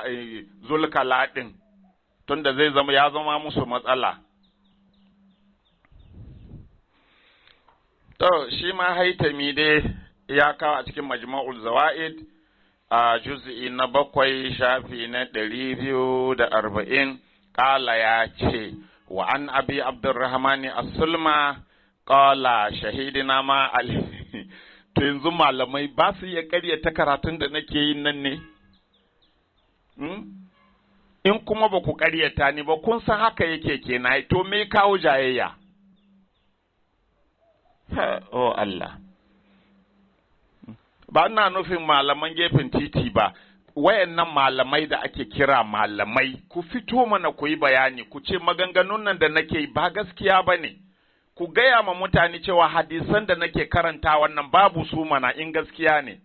Zulkala din, tunda ya zama musu matsala. To, shi ma Haitami dai ya kawo a cikin Majma'ul Zawa'id a juz'i na 7 shafi na 240, ƙala ya ce, wa an abi Abdurrahmani as-Sulma ƙala shahidina ma Ali. To yanzu malamai ba su iya ƙaryata karatun da nake yin nan ne? In kuma ba ku ƙaryata ni ba, kun san haka yake kenan, to me kawo jayayya? Oh Allah, ba ina nufin malaman gefen titi ba, wayannan malamai da ake kira malamai, ku fito mana ku yi bayani, ku ce maganganun nan da nake yi ba gaskiya ba ne, ku gaya ma mutane cewa hadisan da nake karanta wannan babu su mana in gaskiya ne,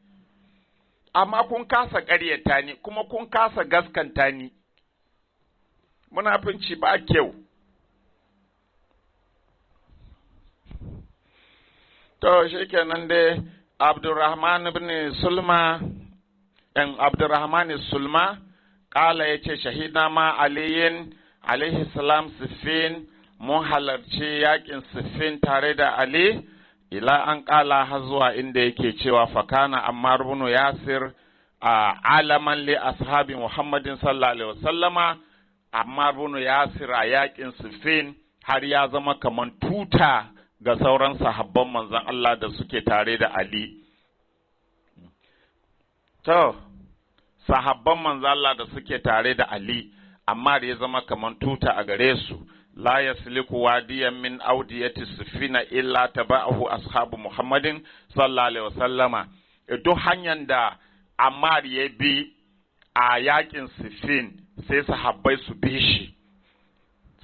amma kun kasa ƙaryata ni kuma kun kasa gaskanta ni, munafinci ba kyau. To shi kenan dai Abdurrahman ibn Sulma, Abdurrahman Sulma, ƙala ya ce shahida ma aliyin alaihi salam siffin, mun halarci yakin Siffin tare da Ali ila an kala har zuwa inda yake cewa fakana Ammar ibn Yasir alaman li ashabi Muhammadin sallallahu alaihi wasallama. Ammar ibn Yasir a yakin Siffin har ya zama kaman tuta ga sauran sahabban manzon Allah da suke tare da Ali. To, sahabban manzon Allah da suke tare da Ali, Ammar ya zama kaman tuta a gare su. La yasliku wadiyan min audiyati Siffina illa taba'ahu ashabu Muhammadin sallallahu alaihi wasallama. Duk hanyar da Ammar ya bi a yakin Siffin sai sahabbai su bi shi.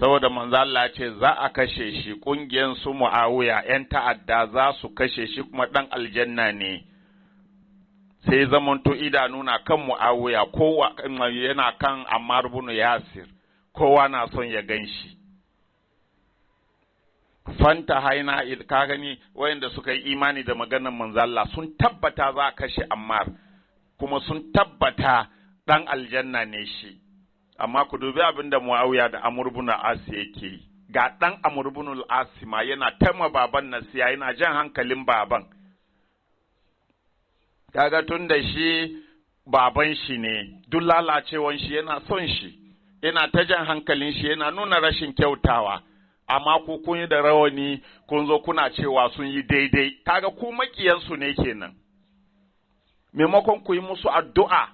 Saboda manzo Allah ce za a kashe shi, kungiyar su Muawiya yan ta'adda za su kashe shi kuma dan aljanna ne. Sai zamanto idanu na kan Muawiya, kowa yana kan Ammar ibn Yasir, kowa na son ya ganshi. Fanta haina ka gani wayanda suka yi imani da maganar manzo Allah sun tabbata za a kashe Ammar, kuma sun tabbata dan aljanna ne shi. Amma ku dubi abin da Muawiya da Amr ibn al-As yake yi. Ga dan Amr ibn al-As ma yana taima baban nasiya, yana jan hankalin baban. Kaga tun da shi baban shi ne, duk lalacewan shi yana son shi, yana ta jan hankalin shi, yana nuna rashin kyautawa. Amma ku kun yi da rawani kun zo kuna cewa sun yi daidai, kaga ku makiyansu ne kenan. Maimakon ku yi musu addu'a,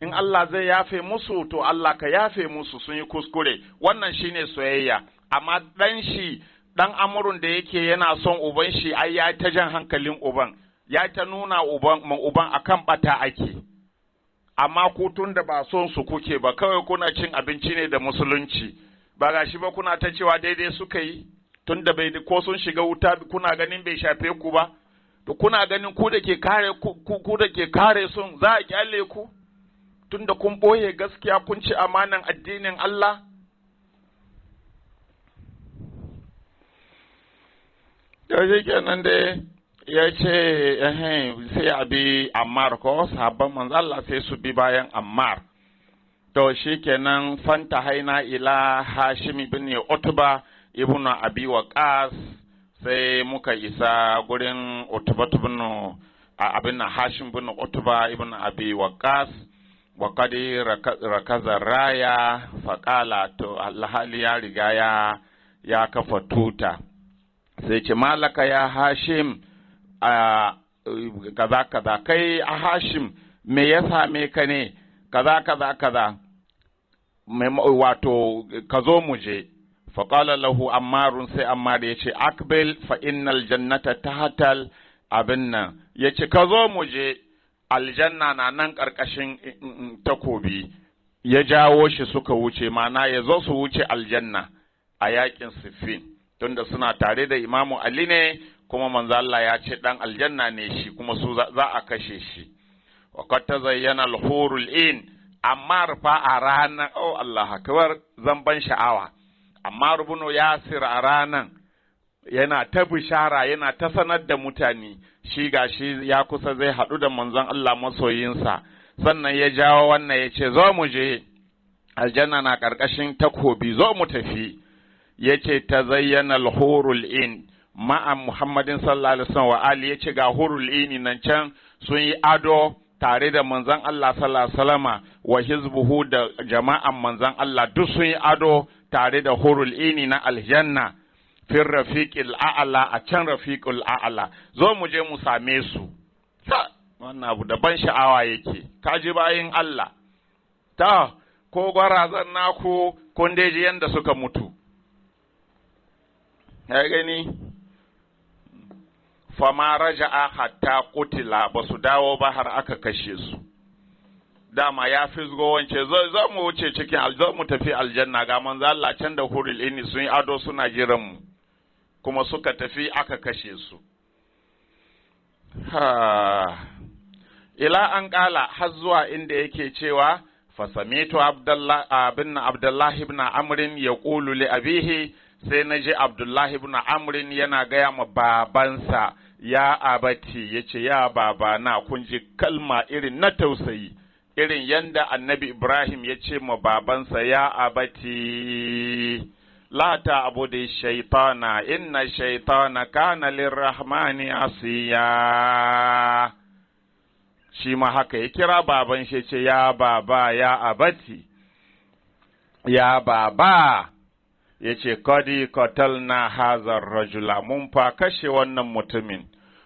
in Allah zai yafe musu, to Allah ka yafe musu, sun yi kuskure. Wannan shine soyayya. Amma dan Amrun da yake yana son uban shi, ai ya ta jan hankalin uban, ya ta nuna uban akan bata ake. Amma ku tun da ba son su kuke ba, kawai kuna cin abinci ne da musulunci. Ba ga shi ba kuna ta cewa daidai suka yi, tun da bai ko sun shiga wuta kuna ganin bai shafe ku ba. To kuna ganin ku da ke kare sun za a kyale ku? Tunda kun ɓoye gaskiya kun ci amanan addinin Allah? Yaushe kenan da ya ce sai a bi Ammar ko sahabban manzo Allah sai su bi bayan Ammar. To shi kenan fanta haina ila Hashim ibn Utba ibn Abi Waqas, sai muka isa gurin Utba ibn abin Hashim ibn Utba ibn Abi Waqas. وقد ركز الراية فقال تو الحالي يا رجايا يا كفتوتا سيتي مالك يا هاشم كذا كذا كي هاشم me ya same ka ne kaza kaza kaza wato ka zo mu je faqala lahu Ammarun, sai Ammar ya ce akbil fa innal jannata tahtal abin nan ya ce ka zo mu je, aljanna na nan ƙarƙashin takobi. Ya jawo shi suka wuce, mana ya zo su wuce aljanna a yakin Siffin, tunda suna tare da Imamu Ali ne, kuma manzo Allah ya ce dan aljanna ne shi, kuma su za a kashe shi. Wa qad tazayyana al-hurul in, Ammar fa a ranan, oh Allah akbar, zan ban sha'awa. Ammar ibn Yasir a ranan yana ta bishara, yana ta sanar da mutane shi gashi ya kusa zai haɗu da manzon Allah masoyinsa. Sannan ya jawo wannan ya ce zo mu je, aljanna na ƙarƙashin takobi, zo mu tafi. Ya ce ta zayyana al-hurul in ma'a Muhammadin sallallahu alaihi wasallam wa ali, ya ce ga hurul ini nan can sun yi ado tare da manzon Allah sallallahu alaihi wasallama wa hizbuhu, da jama'an manzon Allah duk sun yi ado tare da hurul ini na aljanna. Fin rafiqil a'ala, a can rafiqul a'ala, zo mu je mu same su. Wannan abu da ban sha'awa yake, kaji bayin Allah. Ta ko gwarazan naku kun dai ji yanda suka mutu. Ya gani? Fama raja'a hatta qutila, ba su dawo ba har aka kashe su. Dama ya fisgo wance zo mu wuce cikin zo mu tafi aljanna, ga manzo Allah can da hurul ini sun yi ado suna jiran mu. Kuma suka tafi aka kashe su. Ila an kala har zuwa inda yake cewa fasamitu Abdullahi ibn Amrin ya ƙulu li abihi, sai na ji Abdullahi ibn Amrin yana gaya ma babansa, ya abati, ya ce ya babana, kun ji kalma irin na tausayi, irin yanda annabi Ibrahim ya ce ma babansa ya abati, la ta'budu shaytana inna shaytana kana lirrahmani asiya. Shi ma haka ya kira baban shi ce ya baba ya abati, ya baba, ya ce kadi qatalna hazar rajula, mun fa kashe wannan mutumin.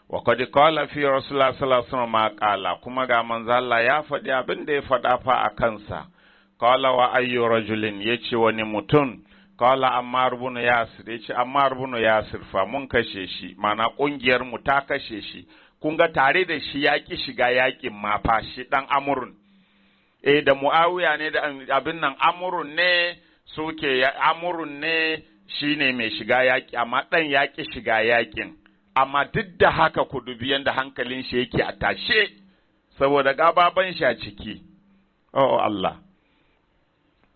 Wa kadi qala fi rasulullah sallallahu alaihi wasallam ma qala, kuma ga manzo Allah ya faɗi abin da ya faɗa fa a kansa. Qala wa ayyu rajulin, yace wani mutum. Qala Ammar ibn Yasir, yace Ammar ibn Yasir fa mun kashe shi, mana kungiyar mu ta kashe shi. Kun ga tare da shi ya ki shiga yakin ma fa shi dan Amrun. Da Muawiya ne da abin nan Amrun ne suke Amrun ne shine mai shiga yaki, amma dan ya ki shiga yakin. Amma duk da haka ku dubi yanda hankalin shi yake a tashe saboda gababan shi a ciki. Oh Allah.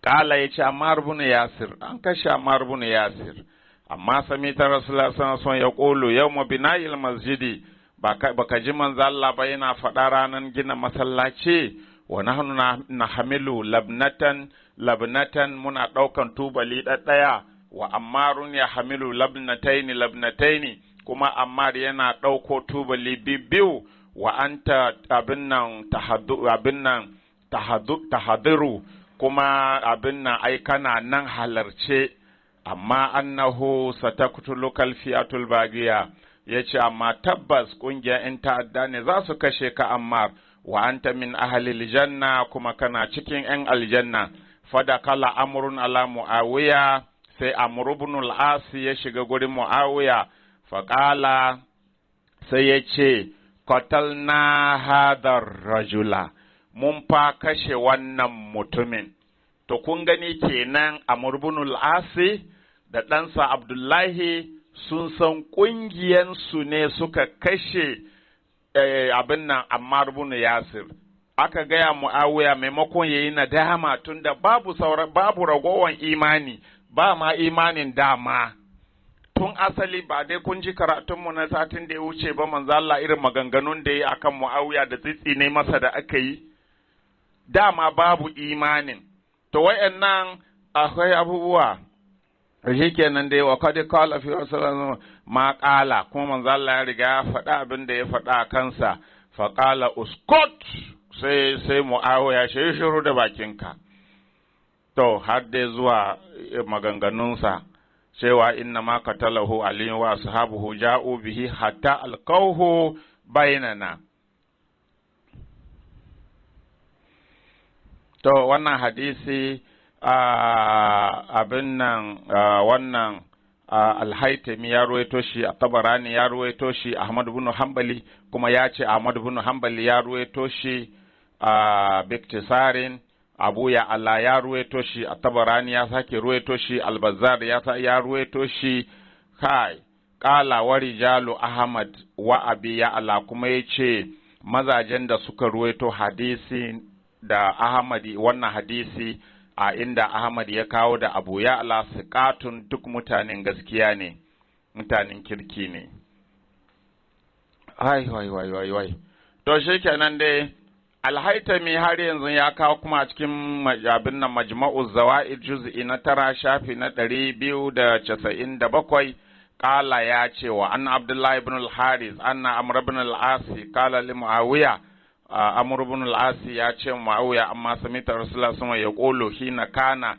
Kala ya ce Ammar ibn Yasir, an kashe Ammar ibn Yasir. Amma sami ta Rasulullah sallallahu alaihi wasallam ya kolo yawma bina'il masjidi, baka ji manzo Allah ba yana faɗa ranar gina masallaci, wa nahnu nahmilu labnatan muna ɗaukan tubali ɗaya, wa Ammarun ya hamilu labnataini, kuma Ammar yana ɗauko tubali biyu, wa anta tahadiru, kuma abin nan ai kana nan halarce, amma annahu sataktulukal fi'atul bagiya, yace amma tabbas kungiyar in ta'adda ne za su kashe ka Ammar, wa anta min ahlil janna, kuma kana cikin yan aljanna. Fadakala amrun ala Muawiya, sai Amr ibn al-As ya shiga gurin Muawiya, faqala sai yace qatalna hadar rajula, mun fa kashe wannan mutumin. To kun gani kenan Amr ibn al-As da ɗansa Abdullahi sun san ƙungiyansu ne suka kashe abin nan Ammar ibn Yasir. Aka gaya Muawiya maimakon yayi nadama tunda babu ragowan imani, ba ma imanin dama. Tun asali ba dai kun ji karatunmu na satin da ya wuce ba, manzo Allah irin maganganun da ya yi akan Muawiya da tsitsi ne masa da aka yi. Dama babu imanin. To wayannan akwai abubuwa. Shi kenan dai wa kadi qala fi rasulullah ma qala, kuma manzo Allah ya riga ya faɗa abin da ya faɗa a kansa. Fa qala uskut, sai Muawiya shi shiru da bakinka. To har dai zuwa maganganunsa cewa inna ma qatalahu ali wa ashabuhu ja'u bihi hatta alqawhu bainana. To wannan hadisi abin nan wannan Al-Haytami ya ruwaito shi, a Tabarani ya ruwaito shi, Ahmad ibn Hanbali kuma ya ce Ahmad ibn Hanbali ya ruwaito shi a Biktisarin, Abu Ya'la ya ruwaito shi, a Tabarani ya sake ruwaito shi, Al-Bazzar ya ruwaito shi. Kai qala wa rijalu Ahmad wa Abi Ya'la, kuma yace mazajen da suka ruwaito hadisi da Ahmadi, wannan hadisi a inda Ahmad ya kawo da Abu Ya'la siqatun, duk mutanen gaskiya ne, mutanen kirki ne. Wai. To shikenan dai Al-Haytami har yanzu ya kawo kuma a cikin abin nan Majma'uz Zawaid juz'i na 9 shafi na 297, kala ya ce wa anna Abdullah ibn al-Haris anna Amr ibn al-As kala li Muawiya, Amr ibn al-As ya ce Muawiya, amma samita Rasulullah sallallahu alaihi wasallam ya qulu hina kana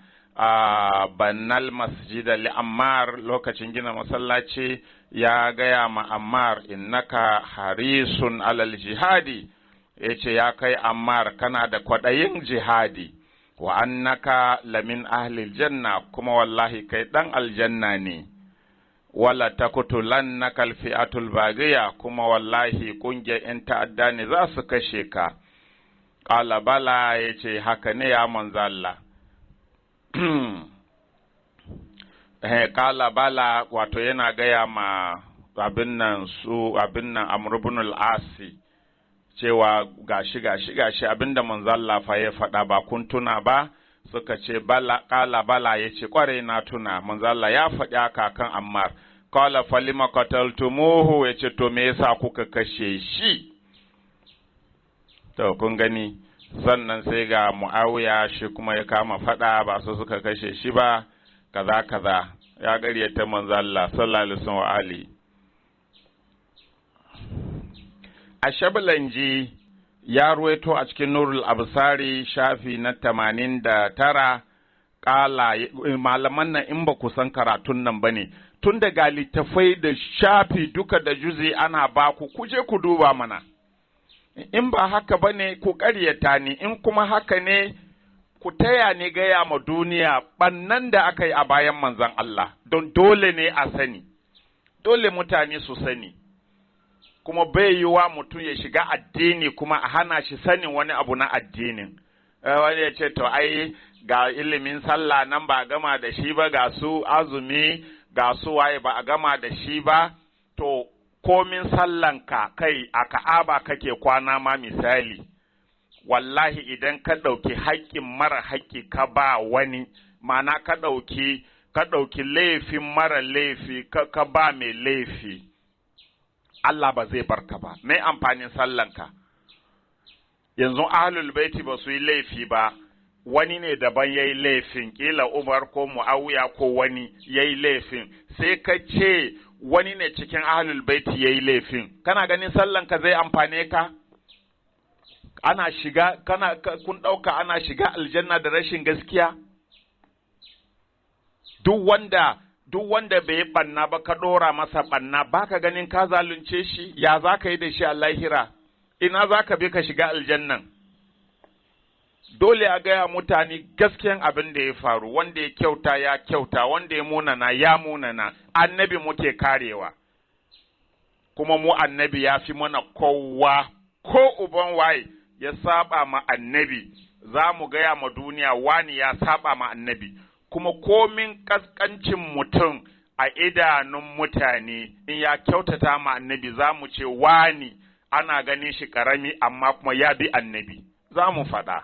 banal masjida li Ammar, lokacin gina masallaci ya gaya ma Ammar innaka harisun alal jihadi, yace ya kai Ammar kana da kwadayin jihadi, wa annaka lamin ahlil janna, kuma wallahi kai dan aljanna ne, wala taqtulannaka alfi'atul baghiya, kuma wallahi kungiyar in ta'adda ne za su kashe ka. Qala bala, yace haka ne ya manzo Allah. Qala bala, wato yana gaya ma abin nan Amr ibn al-As cewa gashi abinda manzo Allah fa ya faɗa, ba kun tuna ba? Suka ce bala, qala bala, yace kware na tuna, manzo Allah ya faɗi haka kan Ammar. Qala falima qataltumuhu, yace to me yasa kuka kashe shi? To kun gani, sannan sai ga Muawiya shi kuma ya kama faɗa, ba su suka kashe shi ba, kaza. ya ƙaryata manzo Allah sallallahu alaihi wa ali. Ashablanji ya ruwaito a cikin Nurul Absari shafi na 89 kala malaman nan in ba ku san karatun nan bane tun daga littafai da shafi duka da juzi ana ba ku kuje ku duba mana. In ba haka bane ku ƙaryata ni, in kuma haka ne ku taya ni gaya ma duniya bannan da aka yi a bayan manzon Allah, don dole ne a sani, dole mutane su sani, kuma bai yiwa mutum ya shiga addini kuma a hana shi sanin wani abu na addinin. Wani ya ce to ai ga ilimin sallah nan ba a gama da shi ba, ga su azumi, ga su waye ba a gama da shi ba, to komin sallanka kai a Ka'aba kake kwana ma misali. Wallahi idan ka ɗauki haƙƙin mara haƙƙi ka ba wani, mana ka ɗauki laifin mara laifi ka ba mai laifi, Allah ba zai barka ba. Mai amfanin sallanka? Yanzu ahlul baiti ba su yi laifi ba, wani ne daban ya yi laifin, ƙila Umar ko Muawiya ko wani ya yi laifin, sai ka ce wani ne cikin ahlul baiti ya yi laifin, kana ganin sallanka zai amfane ka? Ana shiga kun ɗauka ana shiga aljanna da rashin gaskiya? Duk wanda bai banna ba ka ɗora masa banna, baka ganin ka zalunce shi, ya za ka yi da shi a lahira? Ina za ka bi ka shiga aljannan? Dole a gaya mutane gaskiyan abin da ya faru, wanda ya kyauta ya kyauta, wanda ya munana ya munana, annabi muke karewa. Kuma mu annabi ya fi mana kowa, ko uban waye ya saba ma annabi, za mu gaya ma duniya wani ya saba ma annabi. Kuma komin kaskancin mutum a idanun mutane in ya kyautata ma annabi, za mu ce wani ana ganin shi karami amma kuma ya bi annabi, za mu faɗa.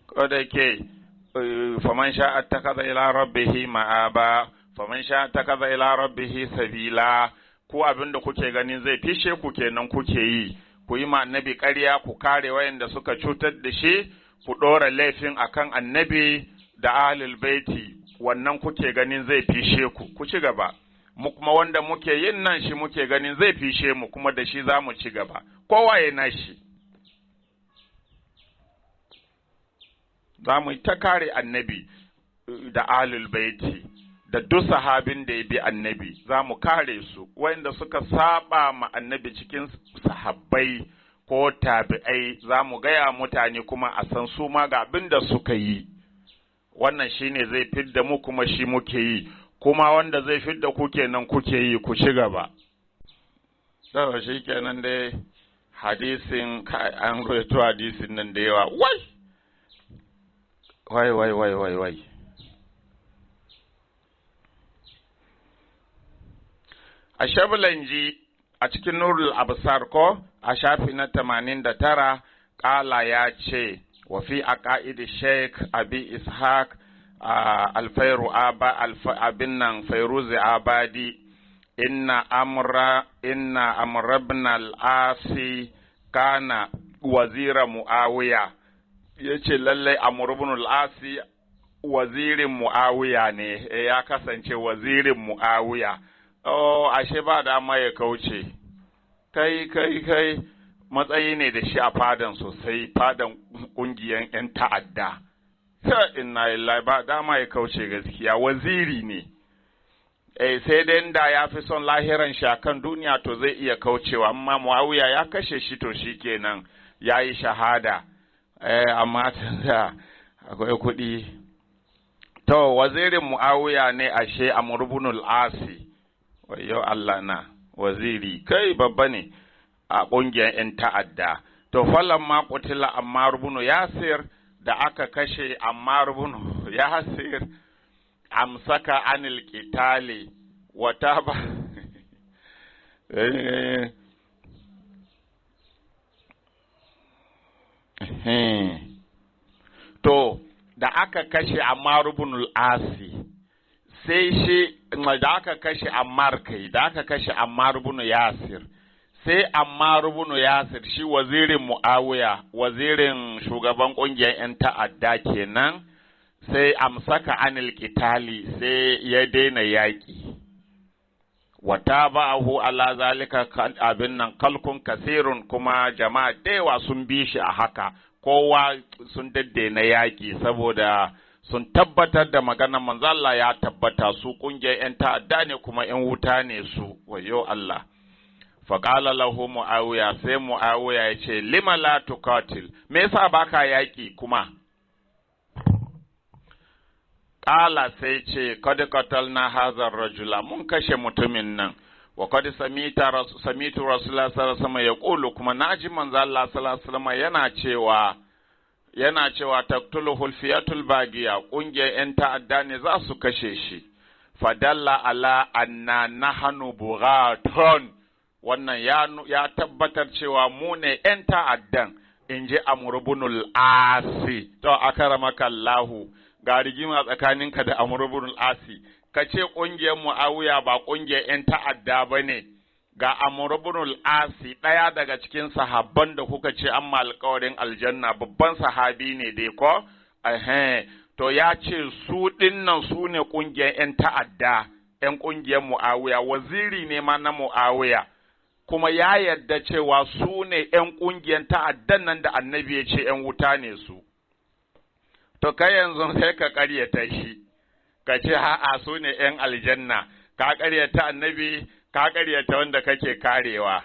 Koda ke faman sha'a takaza ila rabbihi ma'aba, faman sha'a takaza ila rabbihi sabila. Ko abin da kuke ganin zai fishe ku kenan kuke yi, ku yi ma annabi ƙarya, ku kare wayanda suka cutar da shi, ku ɗora laifin akan annabi da ahlul baiti, wannan kuke ganin zai fishe ku, ku ci gaba. Mu kuma wanda muke yin nan shi muke ganin zai fishe mu, kuma da shi za mu ci gaba, kowa ya nashi. Za mu ta kare annabi da ahlul baiti da duk sahabin da ya bi annabi, za mu kare su. Wanda suka saba ma annabi cikin sahabbai ko tabi'ai, za mu gaya mutane kuma a san su ma ga abin da suka yi. Wannan shine zai fidda mu, kuma shi muke yi, kuma wanda zai fidda ku kenan kuke yi, ku ci gaba. Dawa shi kenan dai hadisin, an rawaito hadisin nan da yawa. Wai. A Shablanji a cikin Nurul Absar ko a shafi na 89 kala ya ce wa fi aqaid Sheikh Abi Ishaq Al-Fairu abin nan Fairuzi Abadi inna amra ibn al-Asi kana wazira Muawiya, yace lallai Amr ibn al-Asi wazirin Muawiya ne, ya kasance wazirin Muawiya. Oh, ashe ba dama ya kauce. Kai, matsayi ne da shi a fadan sosai, fadan ƙungiyar 'yan ta'adda. Inna lillahi, ba dama ya kauce gaskiya, waziri ne. Sai dai da ya fi son lahiran shi akan duniya to zai iya kaucewa, amma Muawiya ya kashe shi to shi kenan ya yi shahada. Amma tunda akwai kuɗi. To, wazirin Muawiya ne ashe Amr ibn al-Asi. Wayo Allah na, waziri, kai babba ne a ƙungiyar 'yan ta'adda. To, falon ma kutila Ammar ibn Yasir, da aka kashe Ammar ibn Yasir, amsaka anil qitali wata ba. To, da aka kashe Ammar ibn al-Asi, sai shi da aka kashe Ammar ibn Yasir, sai Ammar ibn Yasir shi wazirin Muawiya, wazirin shugaban ƙungiyar 'yan ta'adda kenan, sai amsaka anil qitali sai ya daina yaƙi. Wata ba'ahu ala zalika abin nan kalkun kasirun, kuma jama'a dewa sun bi shi a haka, kowa sun daddaina yaƙi saboda sun tabbatar da maganar manzo Allah ya tabbata su kungiyar 'yan ta'adda ne kuma 'yan wuta ne su, wayo Allah. Faƙala lahu Mu'awiya, sai Mu'awiya ya ce, lima la tuqatil, me yasa baka yaƙi kuma? Ƙala sai ce, kad qatalna hadha rajula, mun kashe mutumin nan, wa kad samitu Rasulullah sallallahu alaihi wasallam yaqulu, kuma naji manzo Allah sallallahu alaihi wasallam yana cewa taqtuluhu fiyatul bagiya, ƙungiyar 'yan ta'adda ne za su kashe shi. Fadalla ala anna nahnu bughatun, wannan ya tabbatar cewa mu ne 'yan ta'addan, in ji Amr ibn al-Asi. To akaramaka Allahu, ga rigima tsakaninka da Amr ibn al-Asi, ka ce ƙungiyar Muawiya ba ƙungiyar 'yan ta'adda ba ne, ga Amr ibn al-Asi ɗaya daga cikin sahabban da kuka ce an alƙawarin aljanna, babban sahabi ne dai ko? To ya ce su ɗinnan su ne ƙungiyar 'yan ta'adda, 'yan ƙungiyar Muawiya, waziri ne ma na Muawiya, kuma ya yarda cewa su ne 'yan ƙungiyar ta'addan nan da annabi ya ce 'yan wuta ne su. To kai yanzu sai ka ƙaryata shi, ka ce ha'a su ne 'yan aljanna, ka ƙaryata annabi, ka ƙaryata wanda kake karewa.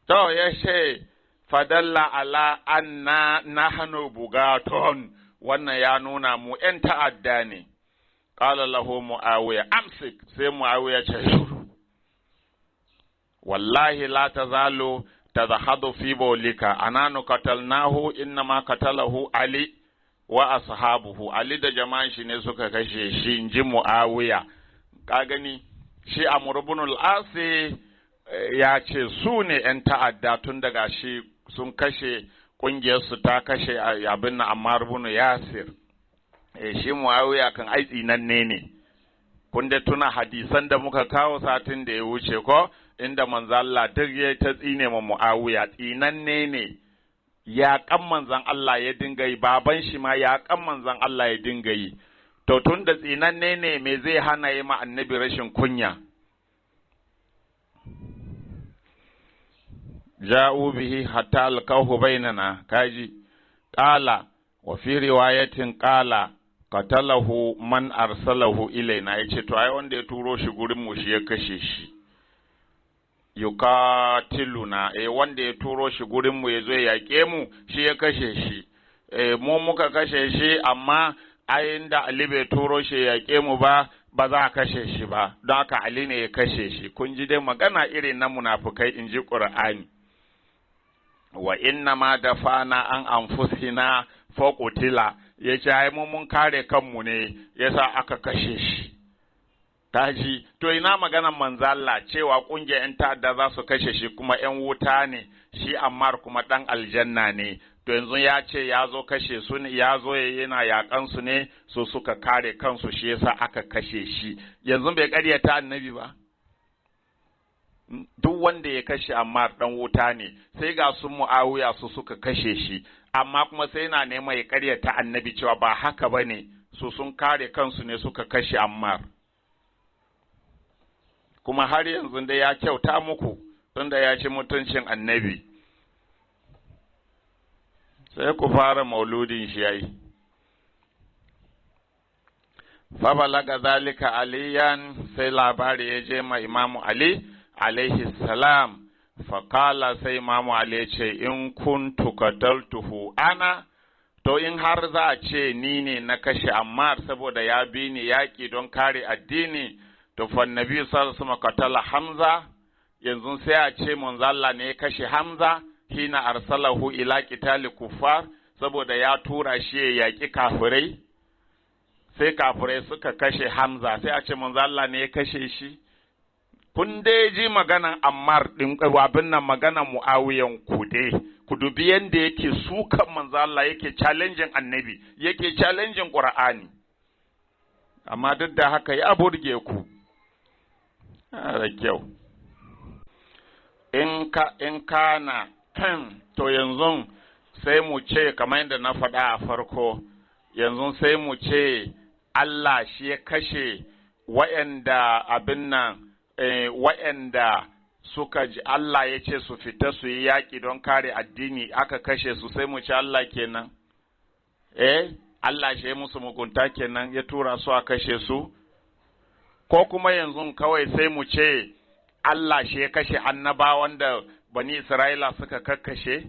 To ya ce, fadalla ala anna nahnu bugaton, wannan ya nuna mu 'yan ta'adda ne. Qala lahu Muawiya, amsik, sai Muawiya ce shuru. Wallahi la tazalu tazahadu fi bawlika, ananu qatalnahu innama qatalahu Ali wa ashabuhu, Ali da jama'an shi ne suka kashe shi, in ji Muawiya. Ka gani, shi Amr ibn al-Asi ya ce su ne 'yan ta'adda tun daga shi sun kashe ƙungiyarsu ta kashe abin na Ammar ibn Yasir. Shi Muawiya kan ai tsinanne ne. Kun da tuna hadisan da muka kawo satin da ya wuce ko, inda manzo Allah duk ya ta tsine ma Muawiya, tsinanne ne. Yaƙan manzon Allah ya dinga yi, baban shi ma yaƙan manzon Allah ya dinga yi. To tun da tsinanne ne, me zai hana yi ma annabi rashin kunya? Ja'u bihi hatta alqahu bainana, kaji. Qala wa fi riwayatin qala qatalahu man arsalahu ilaina, yace to ai wanda ya turo shi gurin mu shi ya kashe shi. Yuqatiluna, wanda ya turo shi gurin mu yazo ya yaƙe mu shi ya kashe shi. Mu muka kashe shi, amma ayin da Ali bai turo shi ya yaƙe mu ba za a kashe shi ba, don haka Ali ne ya kashe shi. Kun ji dai magana irin na munafukai, in ji Qur'ani. Wa inna ma dafana an anfusina fa qutila, yace ai mun kare kanmu ne yasa aka kashe shi. Taji, to ina maganar manzo Allah cewa kungiyar 'yan ta'adda za su kashe shi kuma 'yan wuta ne, shi Ammar kuma dan aljanna ne. To yanzu ya ce ya zo kashe su ne, ya zo yana yakan su ne, so suka kare kansu shi yasa aka kashe shi. Yanzu bai ƙaryata annabi ba. Duk wanda ya kashe Ammar dan wuta ne, sai ga su Muawiya su suka kashe shi, amma kuma sai yana neman ya ƙaryata annabi cewa ba haka bane, su sun kare kansu ne suka kashe Ammar. Kuma har yanzu da ya kyauta muku, tunda ya ci mutuncin annabi. Sai ku fara mauludin shi yayi. Fa balaga zalika aliyan, sai labari ya je ma Imamu Ali alaihi salam. Fa kala, sai Imamu Ali ya ce, in kuntu qataltuhu ana, to in har za a ce ni ne na kashe Ammar saboda ya bi ni yaƙi don kare addini, to fa nabi sallallahu alaihi wasallam qatala Hamza, yanzu sai a ce manzo Allah ne ya kashe Hamza hina arsalahu ila qitali kuffar, saboda ya tura shi ya yaƙi kafirai, sai kafirai suka kashe Hamza, sai a ce manzo Allah ne ya kashe shi. Kun dai ji maganan Ammar din, abin nan maganan Muawiyan ku dai, ku dubi yanda yake sukan manzo Allah, yake challenging annabi, yake challenging Qur'ani, amma duk da haka ya burge ku. Da kyau. In kana to yanzu sai mu ce kamar yadda na faɗa a farko, yanzu sai mu ce Allah shi ya kashe wa'anda abin nan wa'anda suka ji Allah ya ce su fita su yi yaƙi don kare addini aka kashe su, sai mu ce Allah kenan Allah shi ya musu mugunta kenan ya tura su a kashe su? Ko kuma yanzu kawai sai mu ce Allah shi ya kashe annabawan da bani Isra'ila suka kakkashe?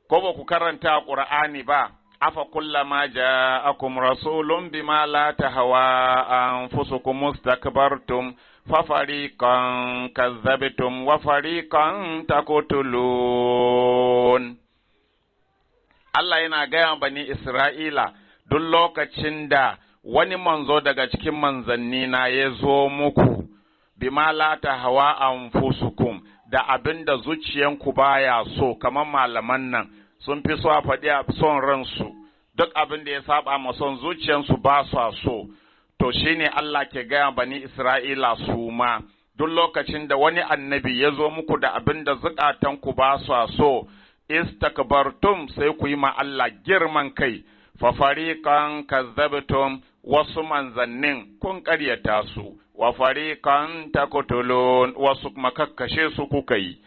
Ko ba ku karanta a Ƙur'ani ba, afa kullama ja'akum rasulun bima la tahwa anfusukum mustakbartum fa fariqan kazzabtum wa fariqan taqtulun. Allah yana gaya bani Isra'ila duk lokacin da wani manzo daga cikin manzanni na ya zo muku bima la tahwa anfusukum da abin da zuciyanku baya so, kamar malaman nan sun fi so a faɗi a son ransu, duk abin da ya saba ma son zuciyansu ba su so. To shine Allah ke gaya bani Isra'ila su ma duk lokacin da wani annabi ya zo muku da abin da zukatanku ba su so, istakbartum sai ku yi ma Allah girman kai, fa fariqan kazzabtum wasu manzannin kun ƙaryata su, wa fariqan taqtulun wasu kuma kakkashe su kuka yi.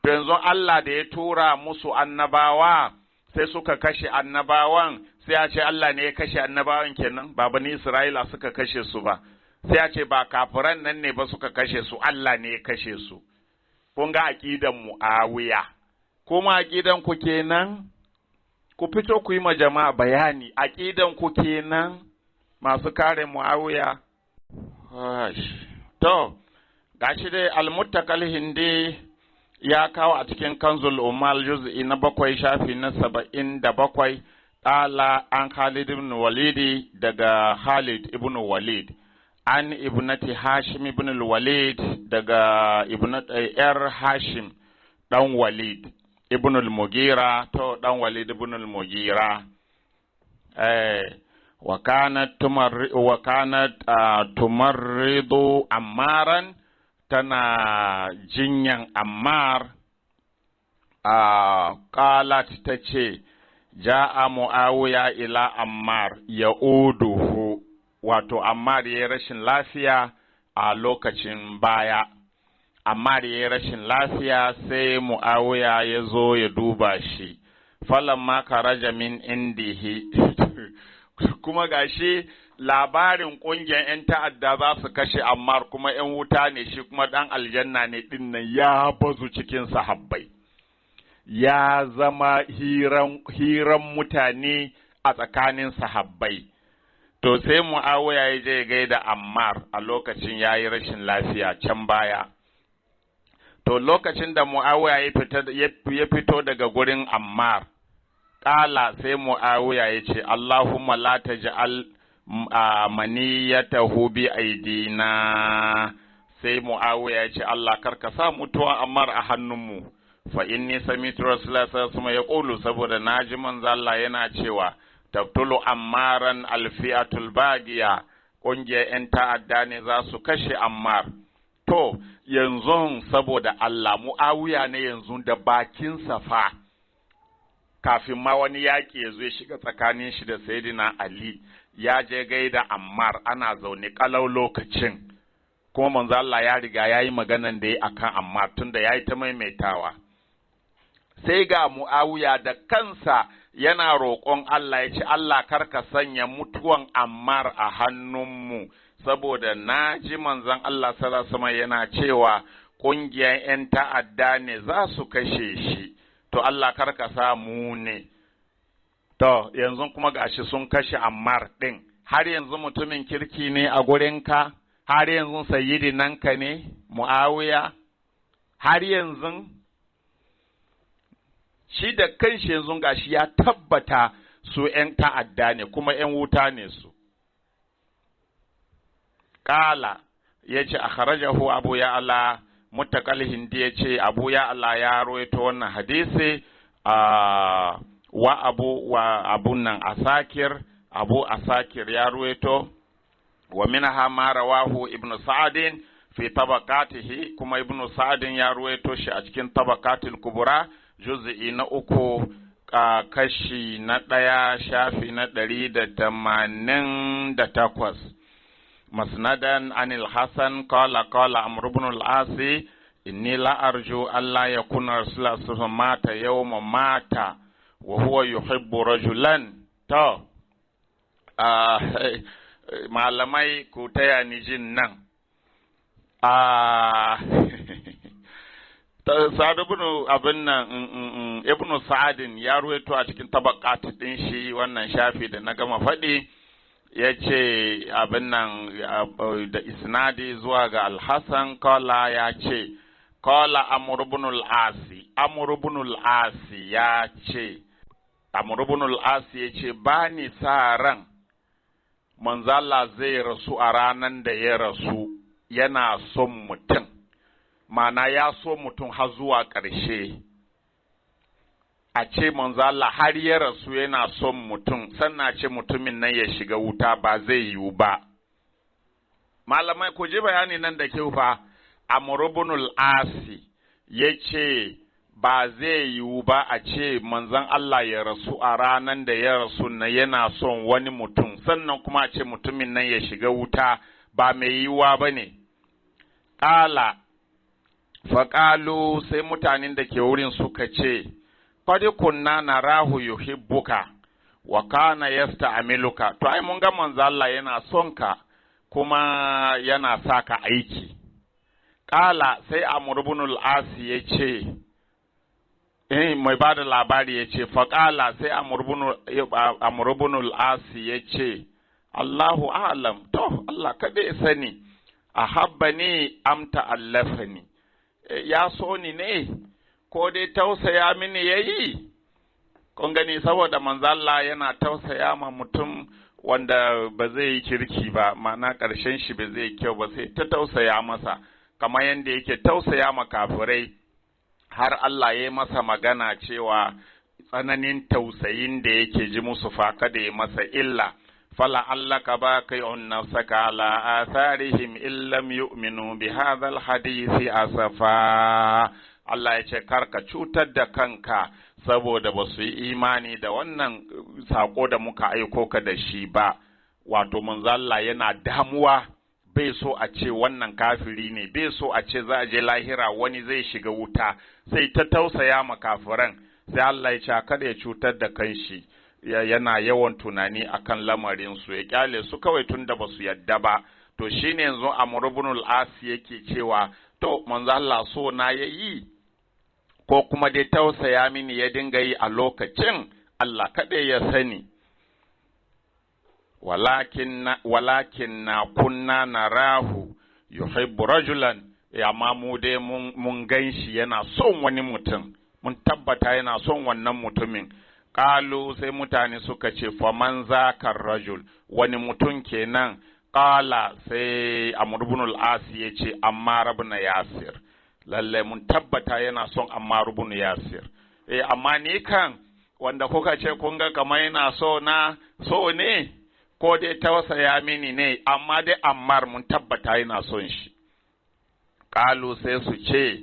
To yanzu Allah da ya tura musu annabawa sai suka kashe annabawan, sai ya ce Allah ne ya kashe annabawan kenan, ba bani Isra'ila suka kashe su ba. Sai ya ce ba kafiran nan ne ba suka kashe su, Allah ne ya kashe su. Kun ga aqidan Muawiya. Kuma aqidan ku kenan? Ku fito ku yi ma jama'a bayani, aqidan ku kenan masu kare Muawiya. To, gashi dai Al-Muttaqal Hindi ya kawo a cikin Kanzul Umal juz'i na 7 shafi na 77 ƙala an Khalid ibn Walidi daga Khalid ibn Walid, an ibnati Hashim ibn al-Walid daga yar Hashim dan Walid ibn al-Mughira, to dan Walid ibn al-Mughira. وكانت تمرض عمارا tana jinyan Ammar. Qalat tace ja'a Muawiya ila Ammar ya'uduhu, wato Ammar yayi rashin lafiya a lokacin baya. Ammar yayi rashin lafiya sai Muawiya ya zo ya duba shi. Falamma karaja min indihi kuma gashi labarin ƙungiyar 'yan ta'adda za su kashe Ammar kuma 'yan wuta ne, shi kuma ɗan aljanna ne ɗin nan ya bazu cikin sahabbai, ya zama hiran mutane a tsakanin sahabbai. To sai Muawiya ya je gaida Ammar a lokacin ya yi rashin lafiya can baya. To lokacin da Muawiya ya fito daga gurin Ammar, ƙala sai Muawiya ya ce, Allahumma la taj'al maniyatahu bi aidina. Sai Muawiya ya ce, Allah karka sa mutuwa Ammar a hannunmu, fa inni sami'tu Rasulullah sallallahu alaihi wasallam yaqulu, saboda naji manzo Allah yana cewa taqtulu Ammaran alfi'atul bagiya, ƙungiyar 'yan ta'adda ne za su kashe Ammar. To yanzu saboda Allah Muawiya ne yanzu da bakin safa, kafin ma wani yaƙi ya zo ya shiga tsakanin shi da Sayyidina Ali, ya je gaida Ammar, ana zaune kalau lokacin, kuma manzo Allah ya riga ya yi maganan da ya akan Ammar tunda ya yi ta maimaitawa. Sai ga Muawiya da kansa yana roƙon Allah, ya ce Allah karka sanya mutuwan Ammar a hannunmu, saboda na ji manzon Allah sallallahu alaihi wasallam yana cewa ƙungiyar 'yan ta'adda ne za su kashe shi. To Allah karka sa mu ne. To yanzu kuma gashi sun kashe Ammar ɗin, har yanzu mutumin kirki ne a gurinka, har yanzu sayyidinanka ne Muawiya, har yanzu shi da kanshi yanzu gashi ya tabbata su 'yan ta'adda ne kuma 'yan wuta ne su. Kala ya ce a kharajahu Abu Ya'la, Muttaqal Hindi ya ce Abu Ya'la ya rawaito wannan hadisi wa abun nan Asakir, Abu Asakir ya rawaito, wa minha ma rawahu Ibn Sa'd fi tabaqatihi, kuma Ibn Sa'd ya rawaito shi a cikin Tabaqatul Kubra juz'i na 3 kashi na 1 shafi na 188. Masnadan anil Hasan qala Amr ibn al-Asi inni la arju alla yakuna rasulullah sallallahu alaihi wasallam mata yawma mata wa huwa yuhibbu rajulan. To malamai ku taya ni jin nan. Sa'ad ibn Sa'adin ya ruwaito a cikin tabaqat din shi wannan shafi da na gama faɗi, yace abin nan da isnadi zuwa ga Al-Hasan kala ya ce kala Amr ibn al-Asi ya ce ba ni sa ran manzo Allah zai rasu a ranan da ya rasu yana son mutum, mana ya so mutum har zuwa ƙarshe. A ce manzo Allah har ya rasu yana son mutum, sannan ce mutumin nan ya shiga wuta, ba zai yiwu ba. Malamai ku ji bayani nan da kyau fa. Amr ibn al-Asi yace ba zai yiwu ba a ce manzon Allah ya rasu a ranan da ya rasu na yana son wani mutum, sannan kuma a ce mutumin nan ya shiga wuta, ba mai yiwuwa ba ne. Faƙalu sai mutanen da ke wurin suka ce, Kwadi kunna na rahu yuhibbuka wa kana yasta'miluka. To ai mun ga manzo Allah yana son ka kuma yana sa ka aiki. Ƙala sai Amr ibn al-Asi ya ce, mai ba da labari ya ce, faƙala sai Amr ibn al-Asi ya ce, Allahu a'lam, to Allah kada ya sani, ahabbani am ta'allafani. Ya so ni ne, ko dai tausaya mini yayi? Kun gani saboda manzo Allah yana tausaya ma mutum wanda ba zai yi kirki ba, ma'ana ƙarshen shi ba zai kyau ba, sai ta tausaya masa, kamar yadda yake tausaya ma kafirai, har Allah ya yi masa magana cewa tsananin tausayin da yake ji musu fa kada ya masa illa. Fala allaka baqi'un nafsaka ala atharihim illam yu'minu bi hadha alhadisi asafa. Allah ya ce karka cutar da kanka saboda ba su yi imani da wannan sako da muka aiko ka da shi ba. Wato manzo Allah yana damuwa, bai so a ce wannan kafiri ne, bai so a ce za a je lahira wani zai shiga wuta, sai ta tausaya ma kafiran. Sai Allah ya ce kada ya cutar da kanshi, yana yawan tunani akan lamarin su, ya kyale su kawai tunda ba su yadda ba. To shine yanzu Amr ibn al-As yake cewa to manzo Allah so na yayi ko kuma dai tausaya mini ya dinga yi a lokacin, Allah kaɗai ya sani. walakin na kunna narahu yuhibbu rajulan, amma mu dai mun ganshi yana son wani mutum, mun tabbata yana son wannan mutumin. Qalu sai mutane suka ce faman zakar rajul, wani mutum kenan? Qala sai Amr ibn al-As yace Ammar ibn Yasir, lalle mun tabbata yana son Ammar ibn Yasir. Amma ni kan wanda kuka ce kun ga kamar yana so ne ko dai tausaya mini ne, amma dai Ammar mun tabbata yana son shi. Qalu sai su ce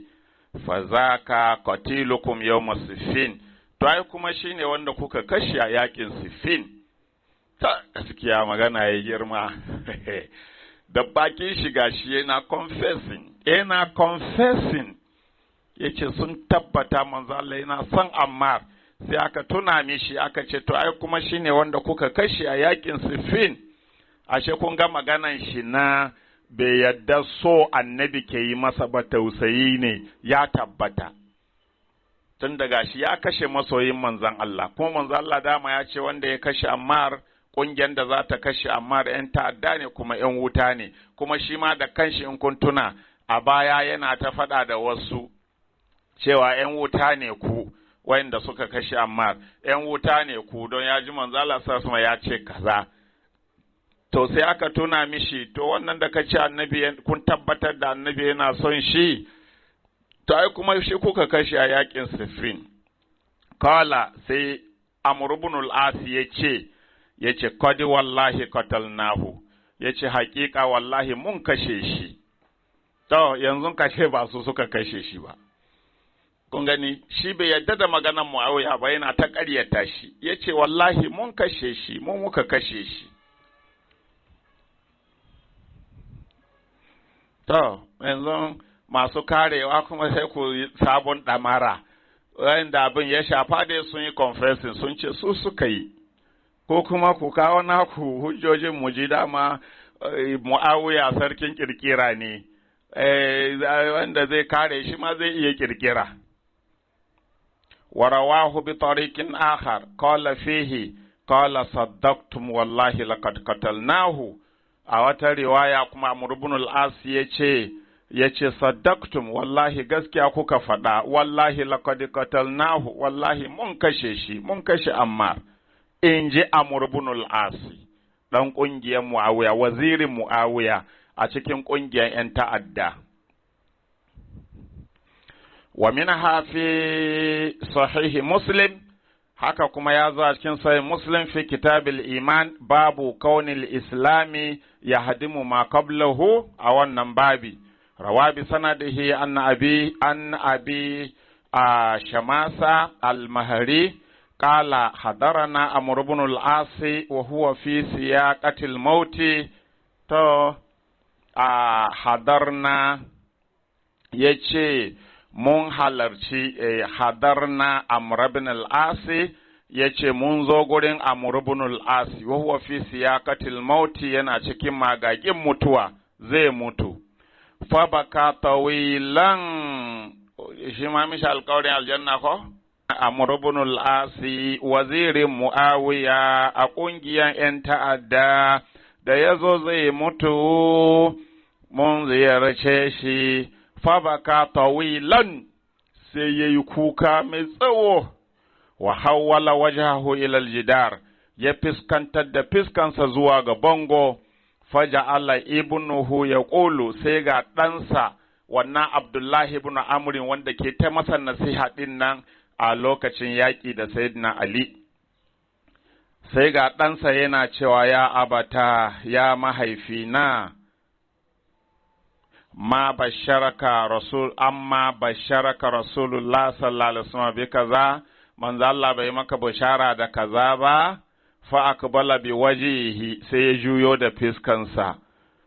fa zaka qatilukum yawm Siffin, to ai kuma shine wanda kuka kashe a yakin Siffin. Ta gaskiya magana ya girma. Da bakin shi gashi yana confessing yace sun tabbata manzo Allah yana son Ammar. Sai aka tuna mishi aka ce to ai kuma shine wanda kuka kashe a yakin Siffin. Ashe kun ga maganan shi na bai yadda so annabi ke yi masa ba, tausayi ne ya tabbata. Tun daga shi ya kashe masoyin manzan Allah, kuma manzan Allah dama ya ce wanda ya kashe Ammar, ƙungiyar da za ta kashe Ammar 'yan ta'adda ne kuma 'yan wuta ne. Kuma shi ma da kanshi in kun tuna a baya yana ta faɗa da wasu cewa 'yan wuta ne ku wayanda suka kashe Ammar, 'yan wuta ne ku, don ya ji manzan Allah sallallahu ya ce kaza. To sai aka tuna mishi, to wannan da kace annabi kun tabbatar da annabi yana son shi, to ai kuma shi kuka kashe a yakin Siffin. Kala sai Amr ibn al-As yace qad wallahi qatalnahu, yace haƙiƙa wallahi mun kashe shi. To yanzu kashe ba su suka kashe shi ba. kun gani shi bai yadda da maganar Muawiya ba, yana ta ƙaryata shi, yace wallahi mun kashe shi, mu muka kashe shi. To yanzu masu karewa kuma sai ku sabon ɗamara, wanda abin ya shafa dai sun yi confessing, sun ce su suka yi, ko kuma ku kawo naku hujjojin mu ji dama Muawiya sarkin kirkira ne, wanda zai kare shi ma zai iya kirkira. ورواه بطريق آخر قال فيه قال صدقتم والله لقد قتلناه. a wata riwaya kuma Amr ibn al-As yace saddaqtum wallahi gaskiya kuka faɗa, wallahi laqad qatalnahu, wallahi mun kashe shi, mun kashe Ammar. Inji Amr ibn al-As, dan kungiyar Muawiya, wazirin Muawiya a cikin kungiyar ƴan ta'adda. Wa minha fi sahih Muslim, haka kuma ya zo a cikin sahih Muslim fi kitabil iman babu kaunil islami ya hadimu ma qablahu, a wannan babi rawa bi sanadihi an abi shamasa al-mahri qala hadarana amr ibn al-as wa huwa fi siyaqati al-maut. To hadarna yace mun halarci hadarna amr ibn al-as, yace mun zo gurin Amr ibn al-As wa huwa fi siyaqatil maut, yana cikin magagin mutuwa, zai mutu. Fa baka tawilan, shi ma mishi alƙawarin aljanna ko? Amr ibn al-As wazirin Muawiya a ƙungiyar ƴan ta'adda, da yazo zai mutu mun ziyarce shi. Fa baka tawilan, sai yayi kuka mai tsawo. Wa hawwala wajhahu ila aljidar, ya fiskantar da fiskansa zuwa ga bango. Faja'ala ibnuhu yaqulu, sai ga ɗansa wannan Abdullahi ibn Amr wanda ke ta masa nasiha din nan a lokacin yaƙi da Sayyidina Ali, sai ga ɗansa yana cewa ya abata, ya mahaifina, amma basharaka rasulullah sallallahu alaihi wasallam bi kaza, manzo Allah bai maka bishara da kaza ba. Fa akbala bi wajihi, sai ya juyo da fiskansa.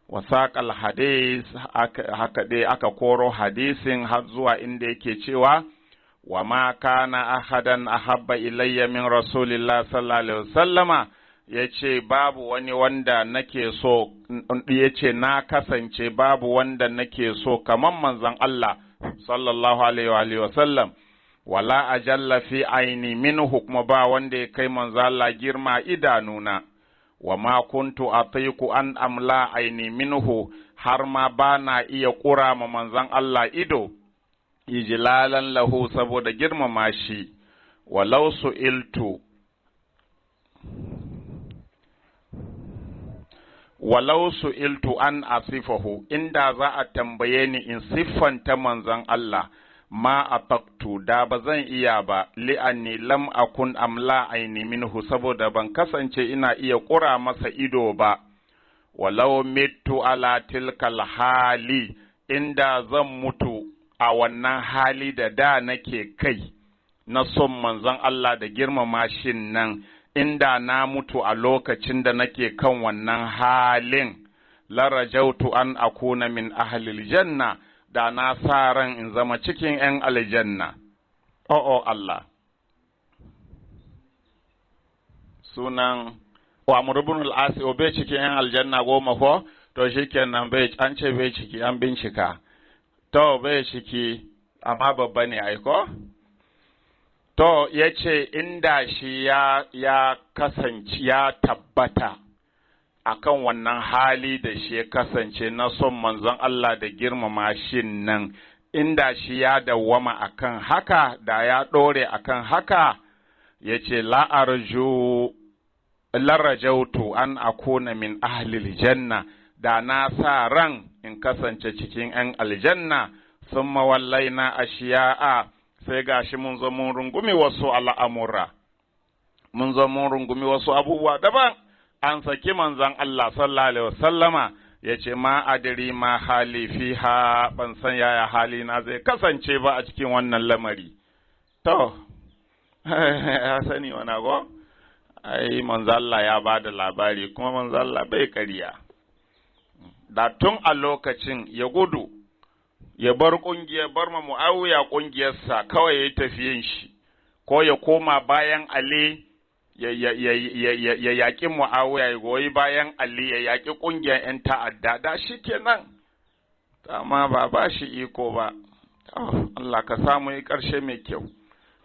Wa saqal hadis, haka dai aka koro hadisin har zuwa inda yake cewa wa ma kana ahadan ahabba ilayya min rasulillah sallallahu alaihi wasallama, yace babu wani wanda nake so, yace na kasance babu wanda nake so kaman manzon Allah sallallahu alaihi wa sallam. Wala ajalla fi aini minhu, kuma ba wanda ya kai manzo Allah girma idanuna. Wa ma kuntu atiku an amla aini minhu, har ma bana iya kura ma manzon Allah ido, ijlalan lahu, saboda girmama shi. Walau su'iltu an asifahu, inda za a tambaye ni in siffanta manzon Allah, ma ataktu, da ba zan iya ba, li'anni lam akun amla aini minhu, saboda ban kasance ina iya ƙura masa ido ba. Walau mitu ala tilkal hali, inda zan mutu a wannan hali da nake kai na son manzon Allah da girmama shin nan, inda na mutu a lokacin da nake kan wannan halin, la rajautu an akuna min ahlil janna, da na sa ran in zama cikin ‘yan aljanna. Oh Allah. Sunan wa Amr ibn al-As bai cikin ‘yan aljanna 10 ko? To shi kenan an ce bai ciki, an bincika. To bai ciki, amma babba ne aiko? To ya ce inda shi ya kasance ya tabbata akan wannan hali da shi ya kasance na son manzon Allah da girmama shi nan, inda shi ya dawwama akan haka, da ya ɗore akan haka, ya ce larajautu an akuna min ahlil janna, da na sa ran in kasance cikin ‘yan aljanna. Sun mawallaina a shiya'a, sai gashi mun zo mun rungumi wasu al'amura, mun zo mun rungumi wasu abubuwa daban. An saki manzon Allah sallallahu alaihi wasallama, ya ce ma adiri ma hali fiha, ban san yaya hali na zai kasance ba a cikin wannan lamari. To, ya sani wani go? Ai, manzalla ya ba da labari, kuma manzalla bai ƙarya. Da tun a lokacin ya gudu, ya bar ƙungiyar, bar ma Mu'awiya ƙungiyarsa kawai ya yi tafiyin shi, ko ya koma bayan Ali ya yaƙi Mu'awiya, ya goyi bayan Ali ya yaƙi ƙungiyar ‘yan ta'adda, da shi kenan, amma ba shi iko ba. Allah ka samu yi ƙarshe mai kyau.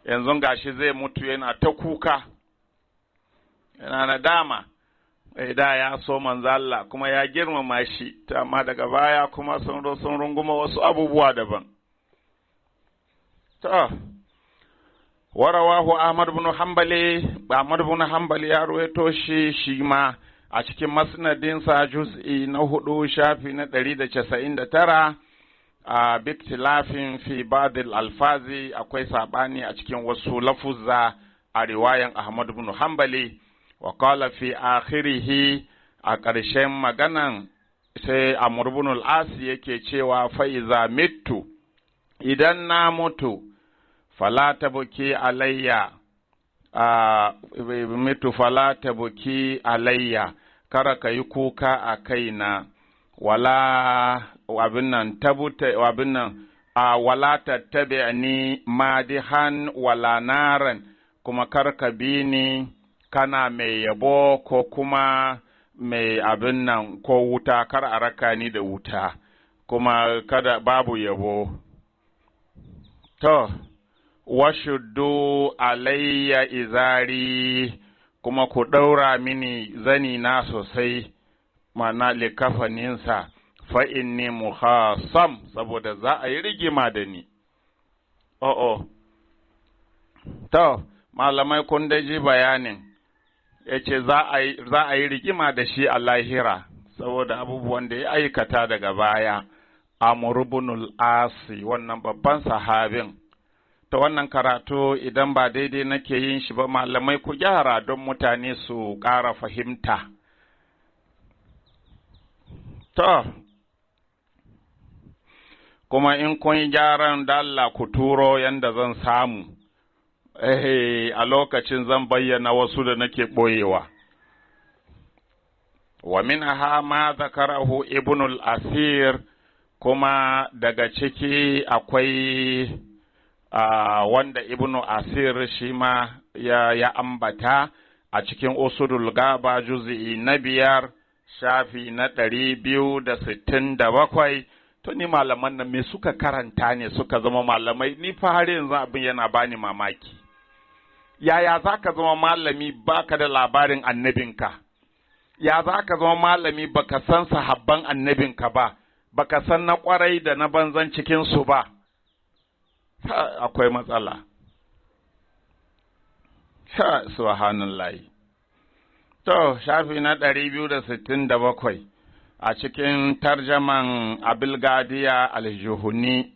Yanzu gashi zai mutu yana ta kuka, yana nadama. Da ya so manzo Allah kuma ya girmama shi, amma daga baya kuma sun runguma wasu abubuwa daban. To, warawahu Ahmad bin Hanbali ya ruwaito shi ma a cikin masnadinsa juz'i na 4 shafi na 199 a biktilafin fi badil alfazi, akwai sabani a cikin wasu lafuzza a riwayan Ahmad bin Hanbali. Wa qala fi akhirih, a ƙarshen maganan sai Amr ibn al-As yake cewa fa iza mittu, idan na mutu fala tabki alayya, fala tabki alayya, kara ka yi kuka a kaina, wala wala tattabi'ni madihan wala naran, kuma kar ka bi ni kana mai yabo ko kuma mai ko wuta, kar a raka ni da wuta, kuma kada babu yabo. To, washuddu alayya izari, kuma ku ɗaura mini zani na sosai, mana likafaninsa, fa inni muhasam, saboda za a yi rigima da ni. To, malamai kun da ji bayanin, ya ce za a yi rigima da shi a lahira, saboda abubuwan da ya aikata daga baya. Amr ibn al-As, wannan babban sahabin. Ta wannan karatu idan ba daidai nake yin shi ba, malamai ku gyara don mutane su ƙara fahimta. To, kuma in kun yi gyaran da Allah ku turo yanda zan samu, a lokacin zan bayyana wasu da nake ɓoyewa. Wa minha ma zakarahu ibn al-Asir, kuma daga ciki akwai wanda ibn Asir shi ma ya ambata a cikin Usudul Gaba juz'i na 5 shafi na 267. To ni malaman nan me suka karanta ne suka zama malamai? Ni fa har yanzu abin yana bani mamaki. Yaya za ka zama malami baka da labarin annabinka? Ya za ka zama malami baka san sahabban annabinka ba, baka san na kwarai da na banzan cikinsu ba? Akwai matsala. Subhanallahi. To, shafi na 267 a cikin tarjaman Abilgadiya al-Juhuni,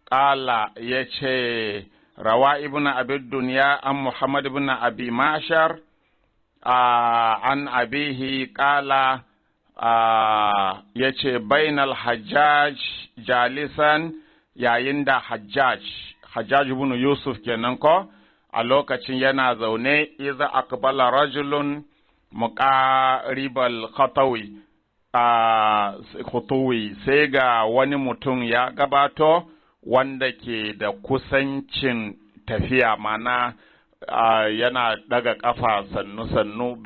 ƙala ya ce, rawa ibn abid duniya an Muhammad ibn abi mashar an abihi, ƙala ya ce, bainal hajjaj jalisan, yayin da hajjaj ibn Yusuf kenan ko, a lokacin yana zaune, iza akbala rajulun muqaribal khutuwi, sai ga wani mutum ya gabato wanda ke da kusancin tafiya, mana yana daga kafa sannu-sannu